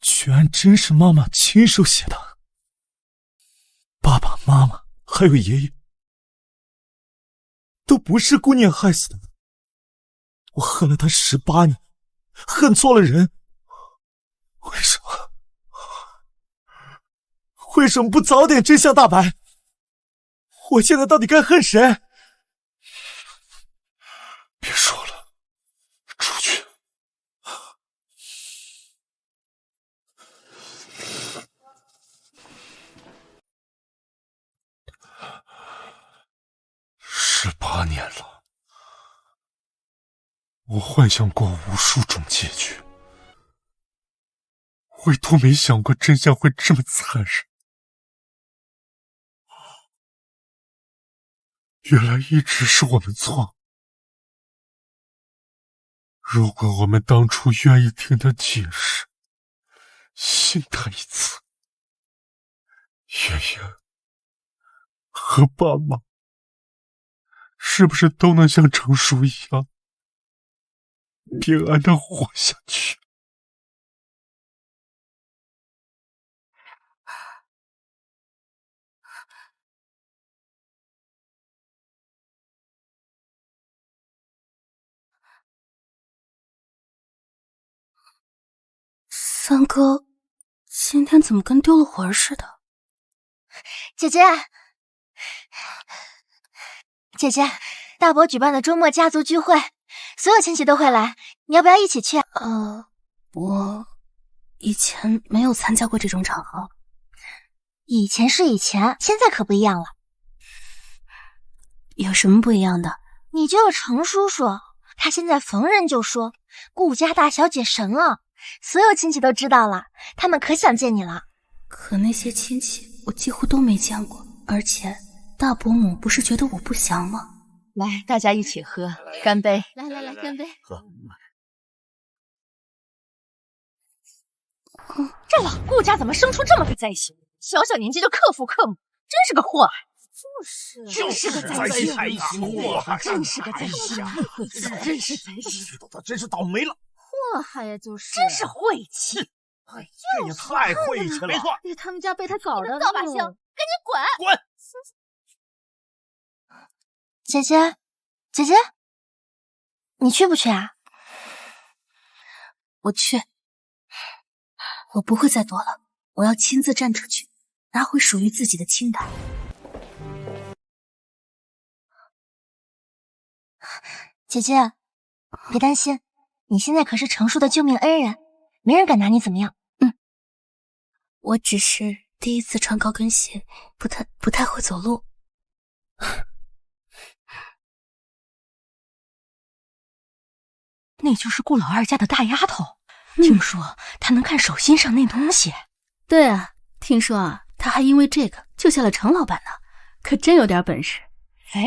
Speaker 5: 居然真是媽媽親手寫的！爸爸媽媽還有爺爺都不是姑娘害死的，我恨了他18年，恨錯了人。為什麼不早點真相大白？我現在到底該恨誰？別說了，出去。18年了，我幻想過無數種結局，唯獨沒想過真相會這麼殘忍。原來一直是我們錯。如果我們當初願意聽他解釋，信他一次，圓圓和爸媽是不是都能像成熟一樣平安地活下去？
Speaker 1: 三哥，今天怎麼跟丟了魂似的？
Speaker 2: 姐姐，大伯舉辦的周末家族聚會，所有親戚都會來，你要不要一起去？
Speaker 1: 我以前沒有參加過這種場合。
Speaker 2: 以前是以前，現在可不一樣了。
Speaker 1: 有什麼不一樣的？
Speaker 2: 你就有程叔叔，他現在逢人就說顧家大小姐神了。所有親戚都知道了，他們可想見你了。
Speaker 1: 可那些親戚我幾乎都沒見過，而且大伯母不是覺得我不祥嗎？
Speaker 11: 來，大家一起喝，乾杯！
Speaker 2: 來，乾杯！
Speaker 11: 喝。這老顧家怎麼生出這麼個災星？小小年紀就克父克母，真是個禍害。就是個災星，禍害，真是個災星，真是災星，
Speaker 4: 他真是倒霉了。
Speaker 11: 禍害呀，就是真是晦氣！
Speaker 4: 哎，這也太晦氣了！沒錯，
Speaker 11: 他們家被他搞的
Speaker 2: 扫把星，趕緊滾！
Speaker 11: 滾！
Speaker 2: 姐姐，你去不去啊？
Speaker 1: 我去。我不会再躲了，我要亲自站出去，拿回属于自己的清白。
Speaker 2: 姐姐，别担心，你现在可是程叔的救命恩人，没人敢拿你怎么样。
Speaker 1: 我只是第一次穿高跟鞋，不太会走路。
Speaker 3: 那就是顾老二家的大丫头，听说她能看手心上那東西。
Speaker 1: 对啊，听说啊，她还因为这个救下了程老板呢，可真有点本事。
Speaker 3: 哎，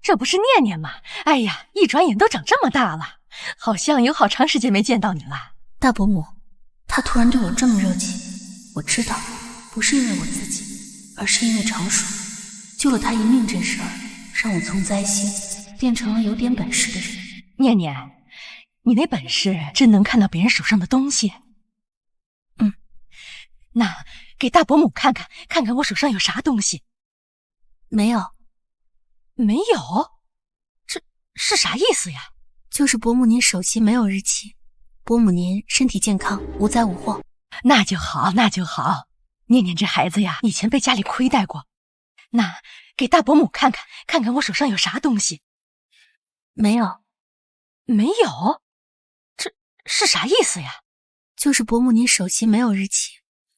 Speaker 3: 这不是念念吗？哎呀，一转眼都长这么大了，好像有好长时间没见到你了。
Speaker 1: 大伯母，她突然对我这麼熱情，我知道不是因為我自己，而是因為程叔救了他一命這事兒，讓我從災星變成了有點本事的人。
Speaker 3: 念念，你那本事真能看到別人手上的東西。那給大伯母看看，看看我手上有啥東西。
Speaker 1: 沒有。
Speaker 3: 沒有？這是啥意思呀？
Speaker 1: 就是伯母您手心沒有日期，伯母您身體健康，無災無禍。
Speaker 3: 那就好，那就好。念念這孩子呀，以前被家裡虧待過。那給大伯母看看，看看我手上有啥東西。
Speaker 1: 沒有。
Speaker 3: 沒有？這是啥意思呀？
Speaker 1: 就是伯母您手心沒有日期，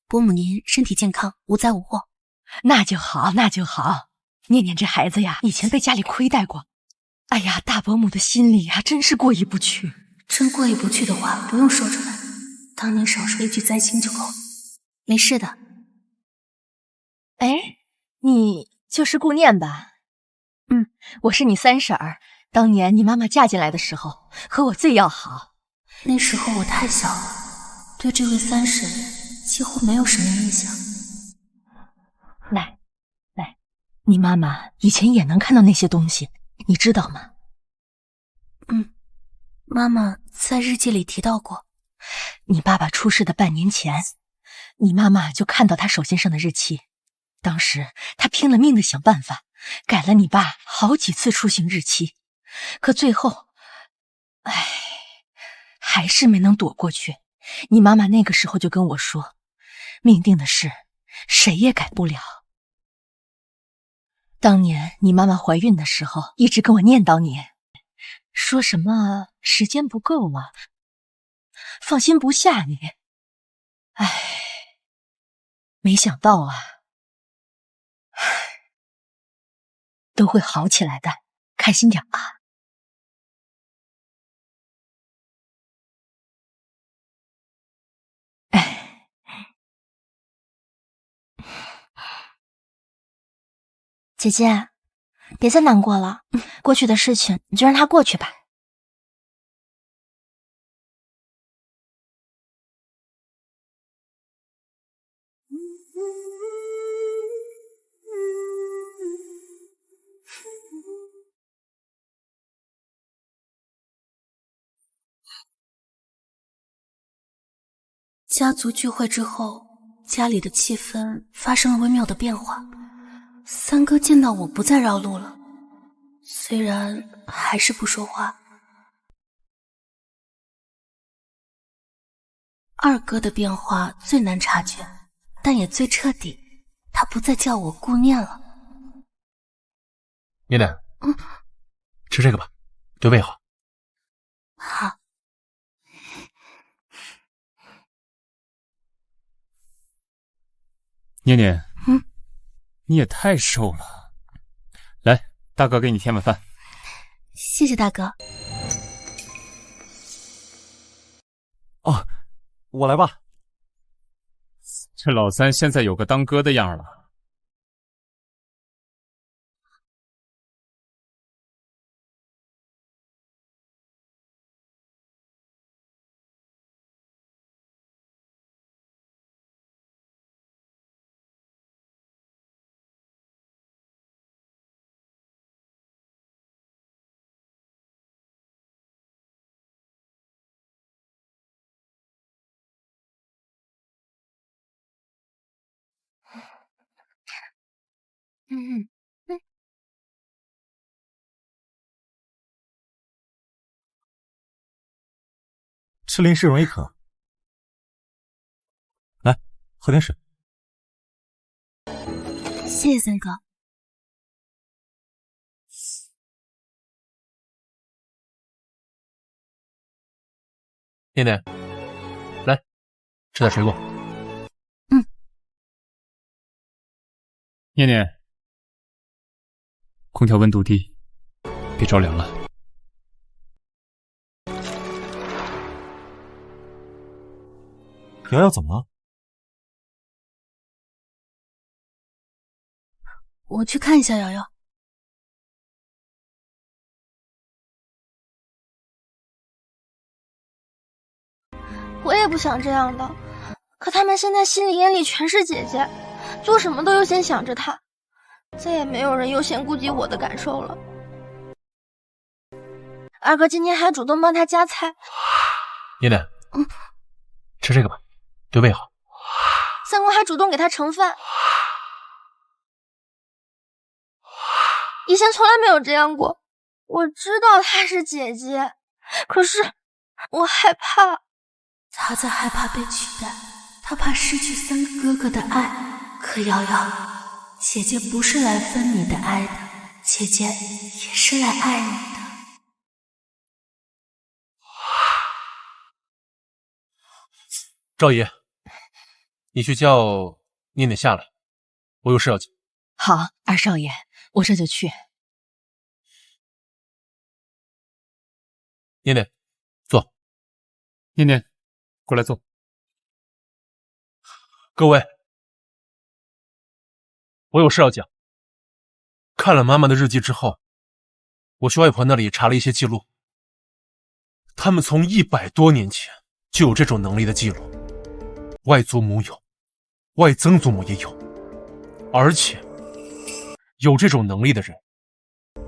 Speaker 1: 伯母您身體健康，無災無禍。
Speaker 3: 那就好，那就好。念念這孩子呀，以前被家裡虧待過。哎呀，大伯母的心裡呀，真是過意不去。
Speaker 1: 真過意不去的話，不用說出來，當您少說一句災星就夠了。沒事的。
Speaker 3: 哎，你就是顧念吧？我是你三嬸兒。當年你媽媽嫁進來的時候，和我最要好。
Speaker 1: 那時候我太小了，對這位三嬸幾乎沒有什麼印象。
Speaker 3: 來，你媽媽以前也能看到那些東西，你知道嗎？
Speaker 1: 媽媽在日記裡提到過。
Speaker 3: 你爸爸出事的半年前，你媽媽就看到他手心上的日期。當時她拼了命的想辦法，改了你爸好幾次出行日期，可最後，還是沒能躲過去。你媽媽那個時候就跟我說，命定的事，誰也改不了。當年你媽媽懷孕的時候，一直跟我念叨你，說什麼時間不夠啊，放心不下你。沒想到啊，都會好起來的，開心點啊。
Speaker 2: 姐姐，別再難過了，過去的事情你就讓它過去吧。
Speaker 1: 家族聚會之後，家裡的氣氛發生了微妙的變化。三哥見到我不再繞路了，雖然還是不說話。二哥的變化最難察覺，但也最徹底，他不再叫我顧念了。
Speaker 5: 念念，吃這個吧，對胃好。
Speaker 1: 好。
Speaker 7: 念念，你也太瘦了。來，大哥給你添碗飯。
Speaker 1: 謝謝大哥。
Speaker 4: 哦，我來吧。
Speaker 7: 這老三現在有個當哥的樣了。
Speaker 4: 吃零食容易渴。来，喝点水。
Speaker 1: 谢谢三哥。
Speaker 5: 念念，来，吃点水果。
Speaker 7: 念念，空调温度低，别着凉了。
Speaker 4: 瑶瑶怎么了？
Speaker 1: 我去看一下瑶瑶。
Speaker 2: 我也不想这样的，可他们现在心里眼里全是姐姐，做什么都优先想着她，再也没有人优先顾及我的感受了。二哥今天还主动帮他夹菜。
Speaker 5: 念念，吃这个吧，对胃好。
Speaker 2: 三哥还主动给他盛饭，以前从来没有这样过。我知道她是姐姐，可是我害怕。
Speaker 1: 他在害怕被取代，他怕失去三个哥哥的爱。可瑶瑶，姐姐不是来分你的爱的，姐姐也是来爱你的。
Speaker 5: 赵姨，你去叫念念下来，我有事要讲。
Speaker 11: 好，二少爷，我这就去。
Speaker 5: 念念，坐。
Speaker 7: 念念，过来坐。
Speaker 5: 各位，我有事要讲。看了妈妈的日记之后，我去外婆那里查了一些记录，他们从100多年前就有这种能力的记录，外祖母有，外曾祖母也有，而且有这种能力的人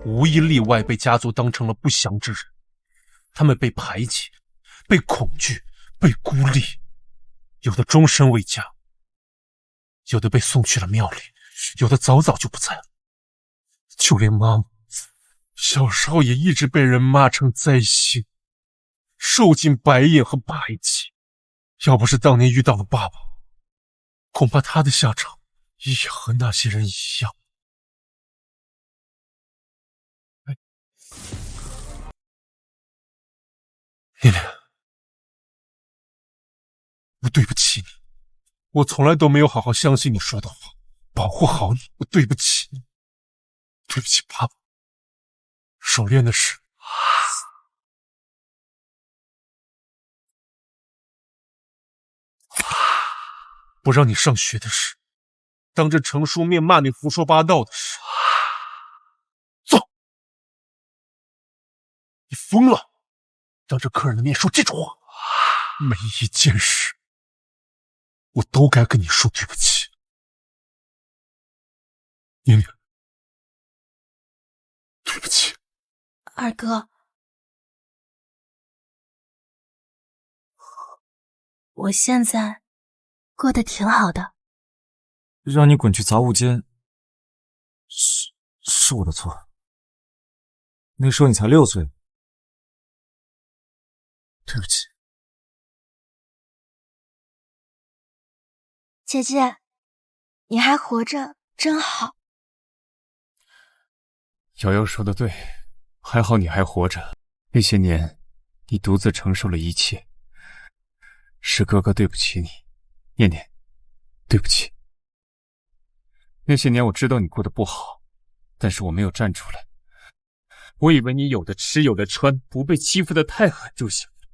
Speaker 5: 无一例外被家族当成了不祥之人，他们被排挤，被恐惧，被孤立，有的终身未嫁，有的被送去了庙里，有的早早就不在了。就连妈妈小时候也一直被人骂成灾星，受尽白眼和排挤。要不是当年遇到了爸爸，恐怕他的下场也和那些人一样。念念，我对不起你，我从来都没有好好相信你说的话，保護好你，我对不起你，对不起爸爸。手链的事，不讓你上學的事，當着程叔面罵你胡說八道的事，走！你瘋了！當着客人的面說這種話，每一件事，我都該跟你說對不起。念念，對不起。
Speaker 1: 二哥，我現在過得挺好的。
Speaker 4: 讓你滾去雜物間，是我的錯。那時候你才6歲，對不起。
Speaker 2: 姐姐，你還活着，真好。
Speaker 7: 瑤瑤說的對，還好你還活着。那些年，你獨自承受了一切，是哥哥對不起你，念念，對不起。那些年我知道你過得不好，但是我沒有站出來。我以為你有的吃有的穿，不被欺負得太狠就行了，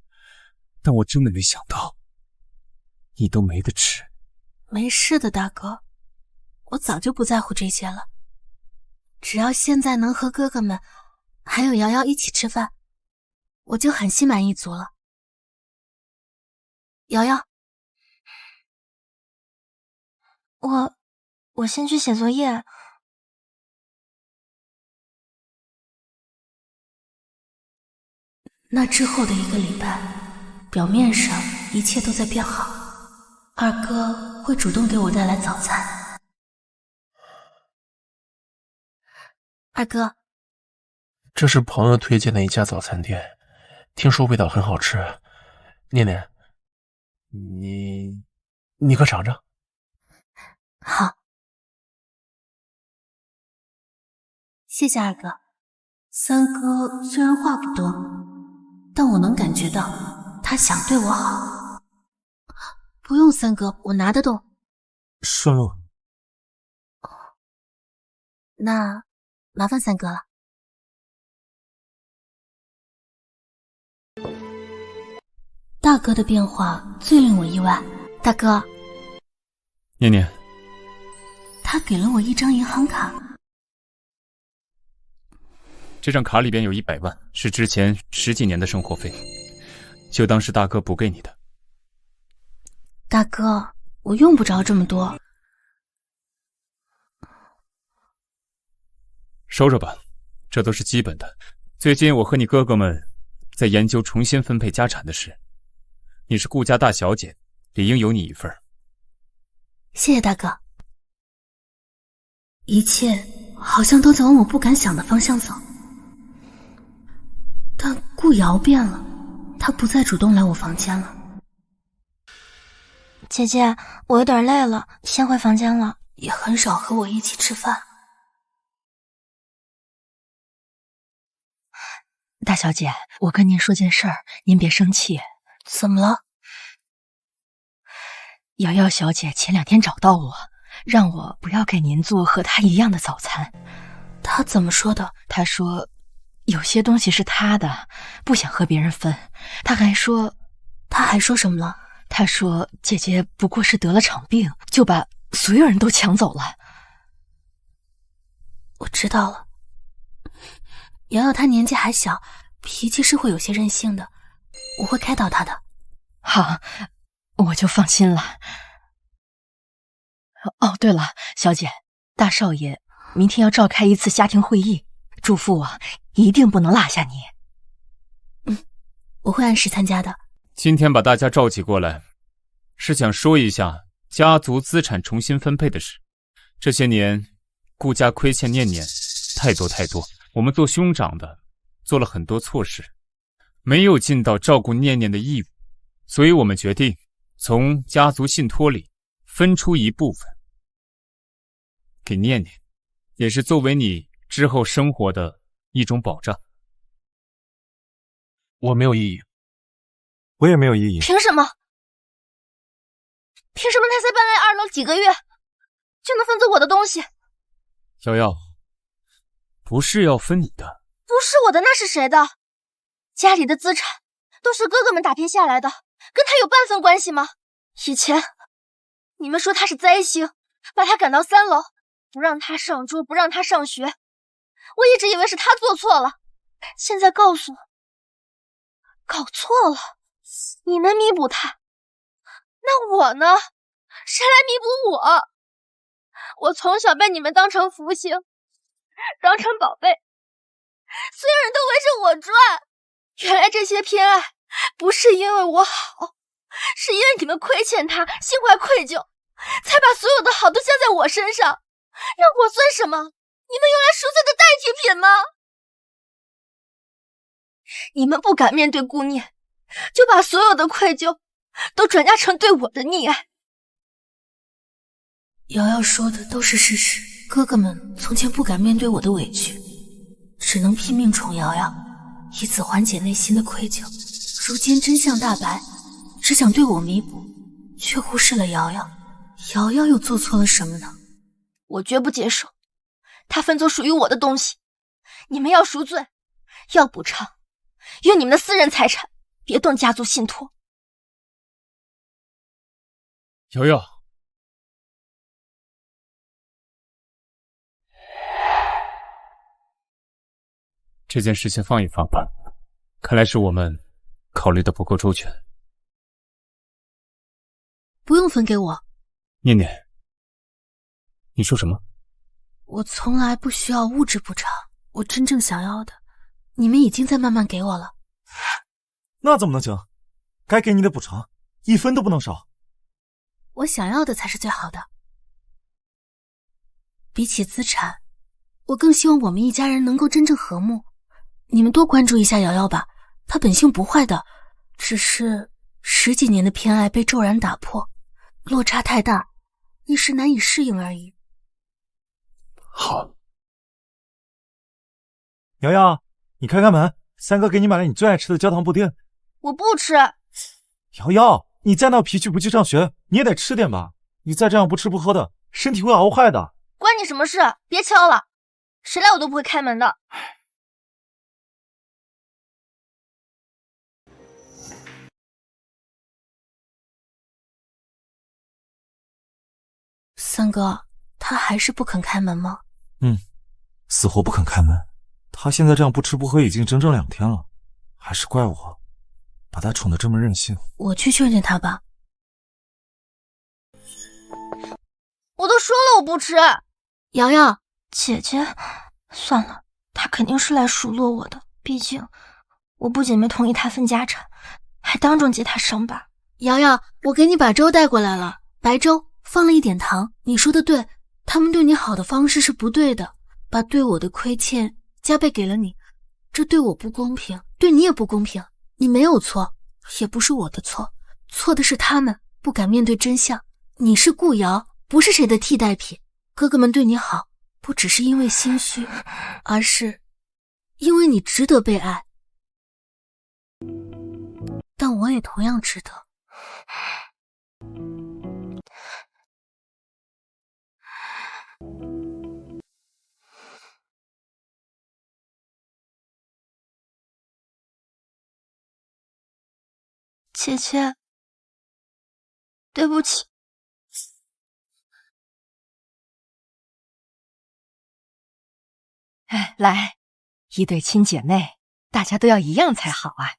Speaker 7: 但我真的沒想到，你都沒得吃。
Speaker 1: 沒事的，大哥，我早就不在乎這些了。只要現在能和哥哥們還有瑤瑤一起吃飯，我就很心滿意足了。瑤瑤，
Speaker 2: 我先去寫作業。
Speaker 1: 那之後的1個禮拜，表面上一切都在變好，二哥會主動給我帶來早餐。二哥，
Speaker 5: 這是朋友推薦的一家早餐店，聽說味道很好吃，念念，你快尝尝。
Speaker 1: 好，谢謝二哥。三哥虽然话不多，但我能感觉到他想对我好。不用三哥，我拿得动。
Speaker 4: 顺路。
Speaker 1: 那麻烦三哥了。大哥的变化最令我意外。大哥，
Speaker 7: 念念，
Speaker 1: 他给了我一张银行卡。
Speaker 7: 这张卡里边有100万，是之前10几年的生活费，就当是大哥补给你的。
Speaker 1: 大哥，我用不着这么多。
Speaker 7: 收着吧，这都是基本的。最近我和你哥哥们在研究重新分配家产的事，你是顾家大小姐，理应有你一份。
Speaker 1: 謝謝大哥。一切好像都在往我不敢想的方向走。但顾瑶变了，她不再主动来我房间了。
Speaker 2: 姐姐，我有点累了，先回房间了。
Speaker 1: 也很少和我一起吃饭。
Speaker 3: 大小姐，我跟您说件事儿，您别生气。
Speaker 1: 怎么了？
Speaker 3: 瑶瑶小姐前2天找到我，让我不要给您做和她一样的早餐。
Speaker 1: 她怎么说的？
Speaker 3: 她说有些东西是她的，不想和别人分。她还说
Speaker 1: 什么了？
Speaker 3: 她说姐姐不过是得了场病，就把所有人都抢走了。
Speaker 1: 我知道了。瑶瑶她年纪还小，脾气是会有些任性的，我会开导她的。
Speaker 3: 好，我就放心了。哦，对了，小姐，大少爷明天要召開一次家庭會議，囑咐我一定不能落下你。
Speaker 1: 我會按時參加的。
Speaker 7: 今天把大家召集過來，是想說一下家族資產重新分配的事。這些年，顧家虧欠念念太多太多，我們做兄長的做了很多錯事，沒有盡到照顧念念的義務，所以我們決定從家族信託裡分出一部分給念念，也是作為你之後生活的一種保障。
Speaker 5: 我沒有異議。
Speaker 4: 我也沒有異議。
Speaker 2: 憑什麼？憑什麼他才搬來2樓幾個月，就能分走我的東西？
Speaker 7: 瑤瑤，不是要分你的。
Speaker 2: 不是我的，那是誰的？家裡的資產都是哥哥們打拼下來的，跟他有半分關係嗎？以前你們說他是災星，把他趕到3樓，不讓他上桌，不讓他上學，我一直以為是他做錯了，現在告訴我搞錯了，你們彌補他，那我呢？誰來彌補我？我從小被你們當成福星，當成寶貝，所有人都圍着我轉。原來這些偏愛不是因為我好，是因為你們虧欠他，心懷愧疚，才把所有的好都加在我身上，讓我算什麼？你們用來贖罪的代替品嗎？你們不敢面對顧念，就把所有的愧疚都轉嫁成對我的溺愛。
Speaker 1: 瑤瑤說的都是事實，哥哥們從前不敢面對我的委屈，只能拼命寵瑤瑤，以此緩解內心的愧疚。如今真相大白，只想對我彌補，卻忽視了瑤瑤。瑤瑤又做錯了什麼呢？
Speaker 2: 我絕不接受他分走屬於我的東西。你們要贖罪，要補償，用你們的私人財產，別動家族信託。
Speaker 7: 瑤瑤，這件事情放一放吧，看來是我們考慮的不夠周全。
Speaker 1: 不用分給我。
Speaker 7: 念念，你說什麼？
Speaker 1: 我從來不需要物質補償，我真正想要的，你們已經在慢慢給我了。
Speaker 4: 那怎麼能行？該給你的補償1分都不能少。
Speaker 1: 我想要的才是最好的。比起資產，我更希望我們一家人能夠真正和睦。你們多關注一下瑤瑤吧，她本性不壞的，只是10幾年的偏愛被骤然打破，落差太大，一时难以適應而已。
Speaker 5: 好。
Speaker 4: 瑶瑶，你开开门，三哥给你买了你最爱吃的焦糖布丁。
Speaker 2: 我不吃。
Speaker 4: 瑶瑶，你再闹脾气不去上学，你也得吃点吧？你再这样不吃不喝的，身体会熬坏的。
Speaker 2: 关你什么事？別敲了，誰來我都不會開門的。
Speaker 1: 三哥，他還是不肯開門嗎？
Speaker 4: 死活不肯開門。他現在這樣不吃不喝已經整整2天了，還是怪我把他寵得這麼任性。
Speaker 1: 我去勸勸他吧。
Speaker 2: 我都說了我不吃。
Speaker 1: 瑤瑤，
Speaker 2: 姐姐，算了，他肯定是來數落我的，畢竟我不僅沒同意他分家產，還當眾揭他傷疤。
Speaker 1: 瑤瑤，我給你把粥帶過來了，白粥，放了一點糖。你說的對，他們對你好的方式是不對的，把對我的虧欠加倍給了你，這對我不公平，對你也不公平。你沒有錯，也不是我的錯，錯的是他們不敢面對真相。你是顧瑤，不是誰的替代品。哥哥們對你好，不只是因為心虛，而是因為你值得被愛。但我也同樣值得。
Speaker 2: 姐姐，對不起。
Speaker 11: 哎，來，一對親姐妹，大家都要一樣才好啊。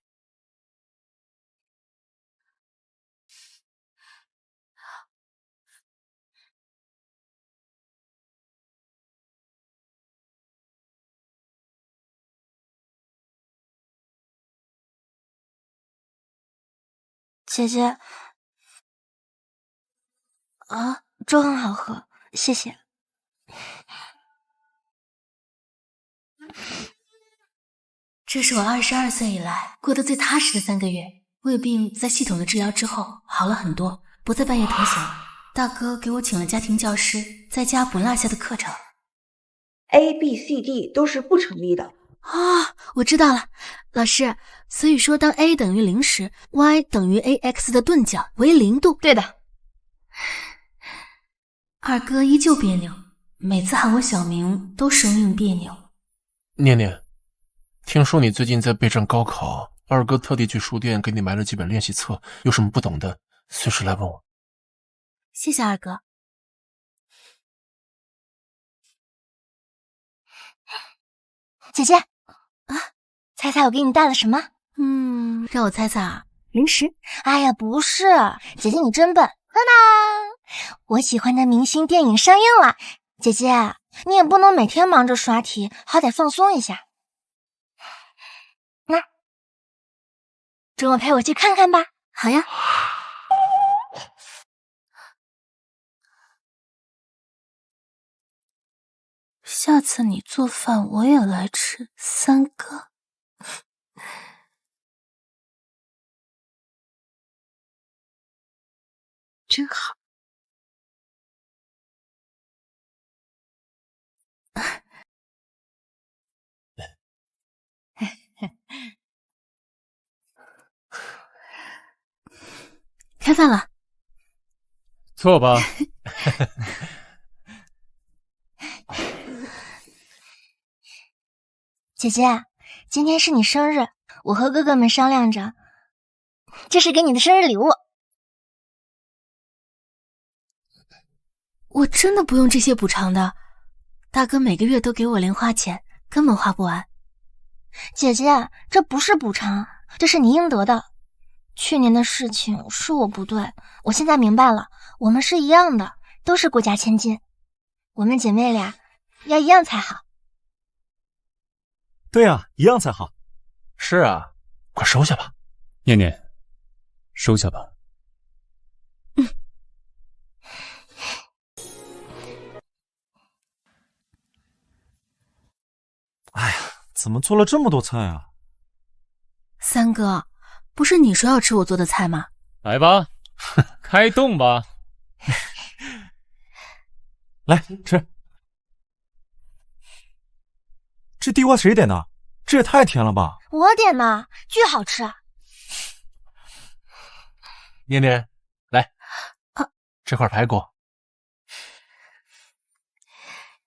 Speaker 2: 姐姐，啊，粥很好喝，謝謝。
Speaker 1: 這是我22歲以來過得最踏實的3個月，胃病在系統的治療之後好了很多，不再半夜頭醒。大哥給我請了家庭教師，在家不落下的課程。
Speaker 12: A、B、C、D 都是不成立的。
Speaker 1: 我知道了，老師，所以說當 A 等於0時 ，Y 等於 AX 的鈍角為0度。
Speaker 2: 對的。
Speaker 1: 二哥依舊彆扭，每次喊我小名都生硬彆扭。
Speaker 5: 念念，聽說你最近在備戰高考，二哥特地去書店給你買了幾本練習冊，有什麼不懂的，隨時來問我。
Speaker 1: 謝謝二哥。
Speaker 2: 姐姐，猜猜我給你帶了什麼？
Speaker 1: 讓我猜猜啊，
Speaker 2: 零食？哎呀，不是，姐姐你真笨。當當，我喜歡的明星電影上映了，姐姐你也不能每天忙着刷題，好歹放鬆一下。那，周末陪我去看看吧。
Speaker 1: 好呀。下次你做飯我也來吃，3哥。
Speaker 11: 真好。
Speaker 1: 開飯了。
Speaker 5: 坐吧。
Speaker 2: 姐姐，今天是你生日，我和哥哥們商量着，這是給你的生日禮物。
Speaker 1: 我真的不用這些補償的，大哥每個月都給我零花錢，根本花不完。
Speaker 2: 姐姐，這不是補償，這是你應得的。去年的事情是我不對，我現在明白了，我們是一樣的，都是顧家千金，我們姐妹倆要一樣才好。
Speaker 4: 對啊，一樣才好。
Speaker 5: 是啊，快收下吧。
Speaker 7: 念念，收下吧。
Speaker 4: 哎呀，怎麼做了這麼多菜啊？
Speaker 1: 三哥，不是你說要吃我做的菜嗎？
Speaker 7: 来吧，開動吧。
Speaker 4: 來吃。這地瓜誰點的？這也太甜了吧！
Speaker 2: 我點的，巨好吃。
Speaker 5: 念念，來，這塊排骨。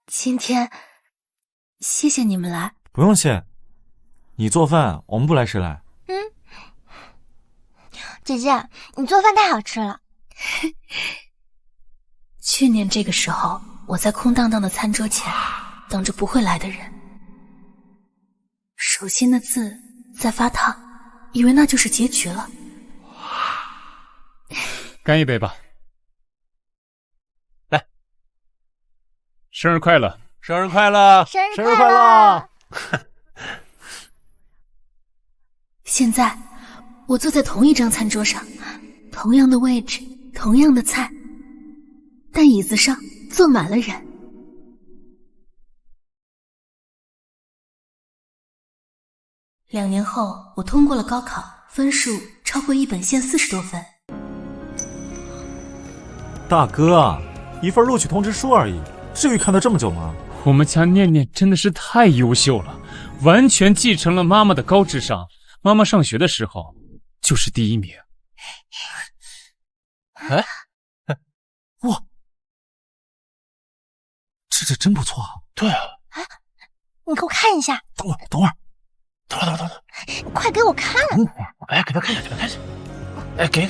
Speaker 1: 今天謝謝你們來。
Speaker 4: 不用謝，你做飯，我們不來誰來？
Speaker 2: 姐姐，你做飯太好吃了。
Speaker 1: 去年這個時候，我在空蕩蕩的餐桌前等着不會來的人，手心的字在發燙，以為那就是結局了。
Speaker 7: 乾一杯吧。
Speaker 5: 來，
Speaker 7: 生日快樂！
Speaker 5: 生日快樂！
Speaker 2: 生日快樂！
Speaker 1: 現在我坐在同一張餐桌上，同樣的位置，同樣的菜，但椅子上坐滿了人。2年後，我通过了高考，分數超過一本線40多分。
Speaker 4: 大哥啊，一份錄取通知書而已，至於看到這麼久嗎？
Speaker 7: 我們家念念真的是太優秀了，完全繼承了媽媽的高智商。媽媽上學的時候就是第1名。
Speaker 5: 哎，
Speaker 4: 哇，這真不錯啊！
Speaker 5: 對啊，
Speaker 2: 你给我看一下。
Speaker 4: 等會兒，
Speaker 2: 快給我看！
Speaker 5: 哎，給他看一下，哎，給。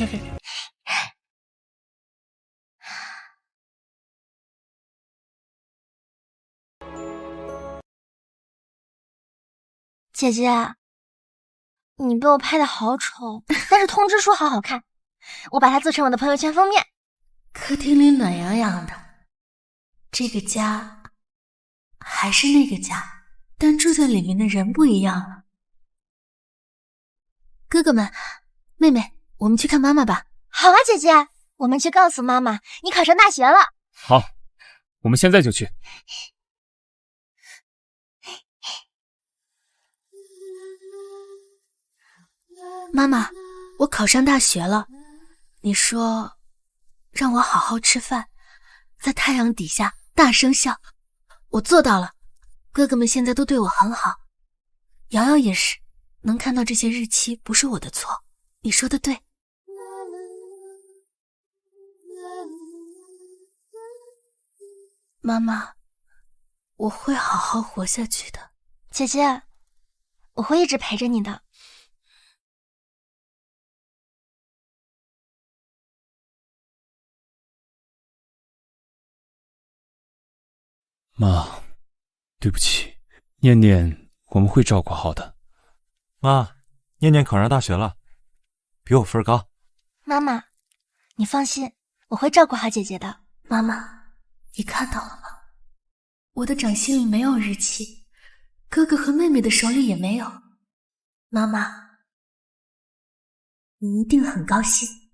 Speaker 2: 姐姐，你被我拍的好醜，但是通知書好好看，我把它做成我的朋友圈封面。
Speaker 1: 客廳裡暖洋洋的，這個家還是那個家，但住在裡面的人不一樣了。哥哥們，妹妹，我們去看媽媽吧。
Speaker 2: 好啊，姐姐，我們去告訴媽媽你考上大學了。
Speaker 7: 好，我們現在就去。
Speaker 1: 媽媽，我考上大學了，你說讓我好好吃飯，在太陽底下大聲笑，我做到了。哥哥們現在都對我很好，瑤瑤也是，能看到這些日期不是我的錯，你說的對。媽媽，我會好好活下去的。
Speaker 2: 姐姐，我會一直陪着你的。
Speaker 7: 媽，對不起，念念我們會照顧好的。
Speaker 4: 媽，念念考上大學了，比我分高。
Speaker 2: 媽媽，你放心，我會照顧好姐姐的。
Speaker 1: 媽媽，你看到了嗎？我的掌心裡沒有日期，哥哥和妹妹的手裡也沒有。媽媽，你一定很高興。